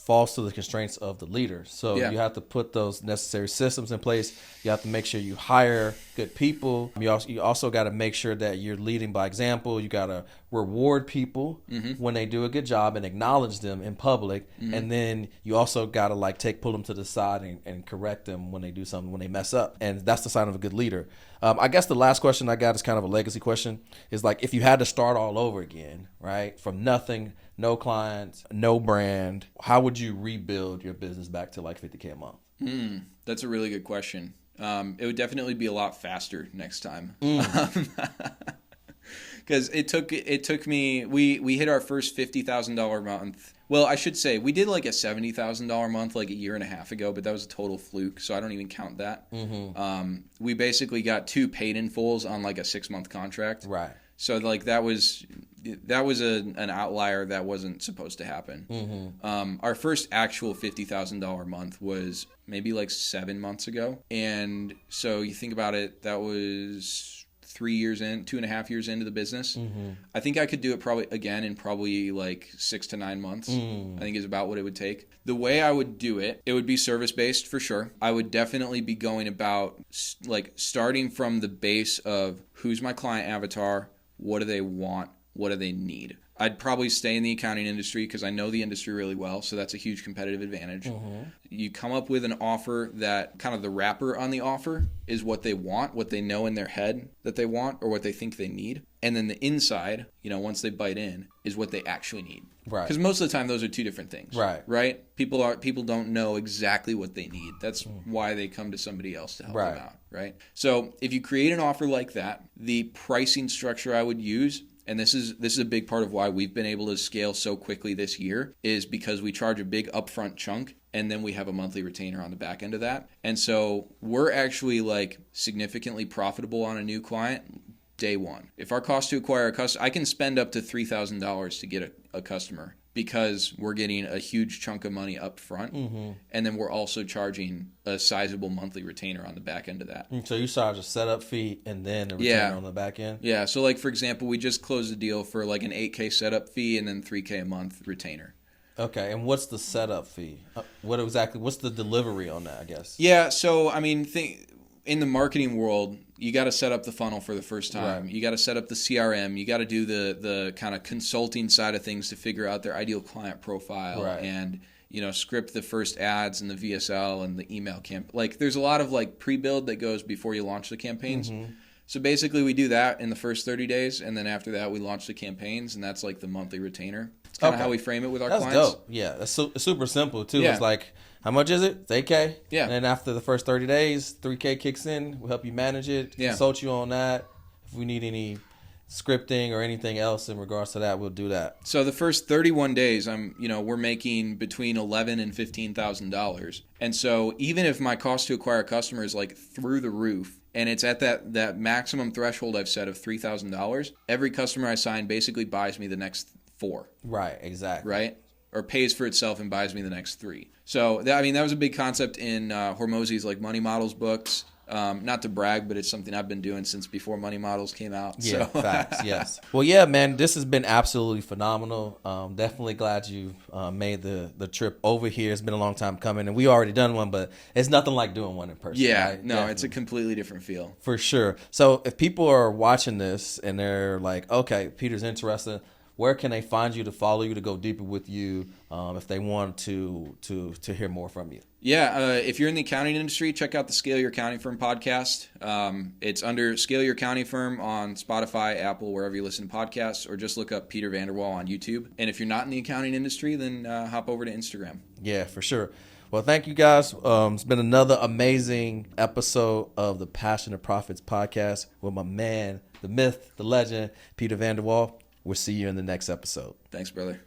falls to the constraints of the leader. So you have to put those necessary systems in place. You have to make sure you hire good people. You also got to make sure that you're leading by example. You got to reward people when they do a good job and acknowledge them in public. And then you also got to pull them to the side and correct them when they do something, when they mess up. And that's the sign of a good leader. I guess the last question I got is kind of a legacy question. Is like, if you had to start all over again, right, from nothing, no clients, no brand, how would you rebuild your business back to like 50K a month? That's a really good question. It would definitely be a lot faster next time. Because it took me, we hit our first $50,000 month. Well, I should say we did like a $70,000 month like a year and a half ago, but that was a total fluke, so I don't even count that. We basically got 2 paid in fulls on like a 6-month contract. Right. So like that was an outlier that wasn't supposed to happen. Our first actual $50,000 month was maybe like 7 months ago, and so you think about it, that was 2.5 years into the business. I think I could do it probably again in probably like 6 to 9 months. I think is about what it would take. The way I would do it, it would be service based for sure. I would definitely be going about like starting from the base of who's my client avatar, what do they want, what do they need. I'd probably stay in the accounting industry because I know the industry really well, so that's a huge competitive advantage. You come up with an offer that kind of the wrapper on the offer is what they want, what they know in their head that they want, or what they think they need. And then the inside, once they bite in, is what they actually need. Right. Because most of the time, those are 2 different things. Right? People don't know exactly what they need. That's why they come to somebody else to help them out. Right? So if you create an offer like that, the pricing structure I would use, and this is a big part of why we've been able to scale so quickly this year, is because we charge a big upfront chunk and then we have a monthly retainer on the back end of that. And so we're actually like significantly profitable on a new client day one. If our cost to acquire a customer, I can spend up to $3,000 to get a customer because we're getting a huge chunk of money up front, and then we're also charging a sizable monthly retainer on the back end of that. So you charge a setup fee and then a retainer on the back end? Yeah. So like, for example, we just closed a deal for like an $8K setup fee and then $3K a month retainer. Okay, and what's the setup fee? What's the delivery on that, I guess? Yeah, so I mean, in the marketing world, you got to set up the funnel for the first time. You got to set up the CRM. You got to do the kind of consulting side of things to figure out their ideal client profile and script the first ads and the VSL and the email Like there's a lot of like pre-build that goes before you launch the campaigns. So basically we do that in the first 30 days, and then after that we launch the campaigns, and that's like the monthly retainer. It's kind of how we frame it with our clients. That's dope. Yeah, that's super simple too. It's like, how much is it? It's $8K. Yeah. And then after the first 30 days, $3K kicks in. We'll help you manage it, consult you on that. If we need any scripting or anything else in regards to that, we'll do that. So the first 31 days, we're making between $11,000 and $15,000. And so even if my cost to acquire a customer is like through the roof, and it's at that maximum threshold I've set of $3,000, every customer I sign basically buys me the next 4. Right, exactly. Right? Or pays for itself and buys me the next 3. So, that was a big concept in Hormozi's like Money Models books. Not to brag, but it's something I've been doing since before Money Models came out. Yeah, so. Facts, yes. Well, yeah, man, this has been absolutely phenomenal. Definitely glad you made the trip over here. It's been a long time coming, and we already done one, but it's nothing like doing one in person. Yeah, right? No, It's a completely different feel. For sure. So if people are watching this and they're like, okay, Peter's interested, where can they find you to follow you, to go deeper with you, if they want to hear more from you? Yeah, if you're in the accounting industry, check out the Scale Your Accounting Firm podcast. It's under Scale Your Accounting Firm on Spotify, Apple, wherever you listen to podcasts, or just look up Peter Vanderwall on YouTube. And if you're not in the accounting industry, then hop over to Instagram. Yeah, for sure. Well, thank you guys. It's been another amazing episode of the Passion to Profits podcast with my man, the myth, the legend, Peter Vanderwall. We'll see you in the next episode. Thanks, brother.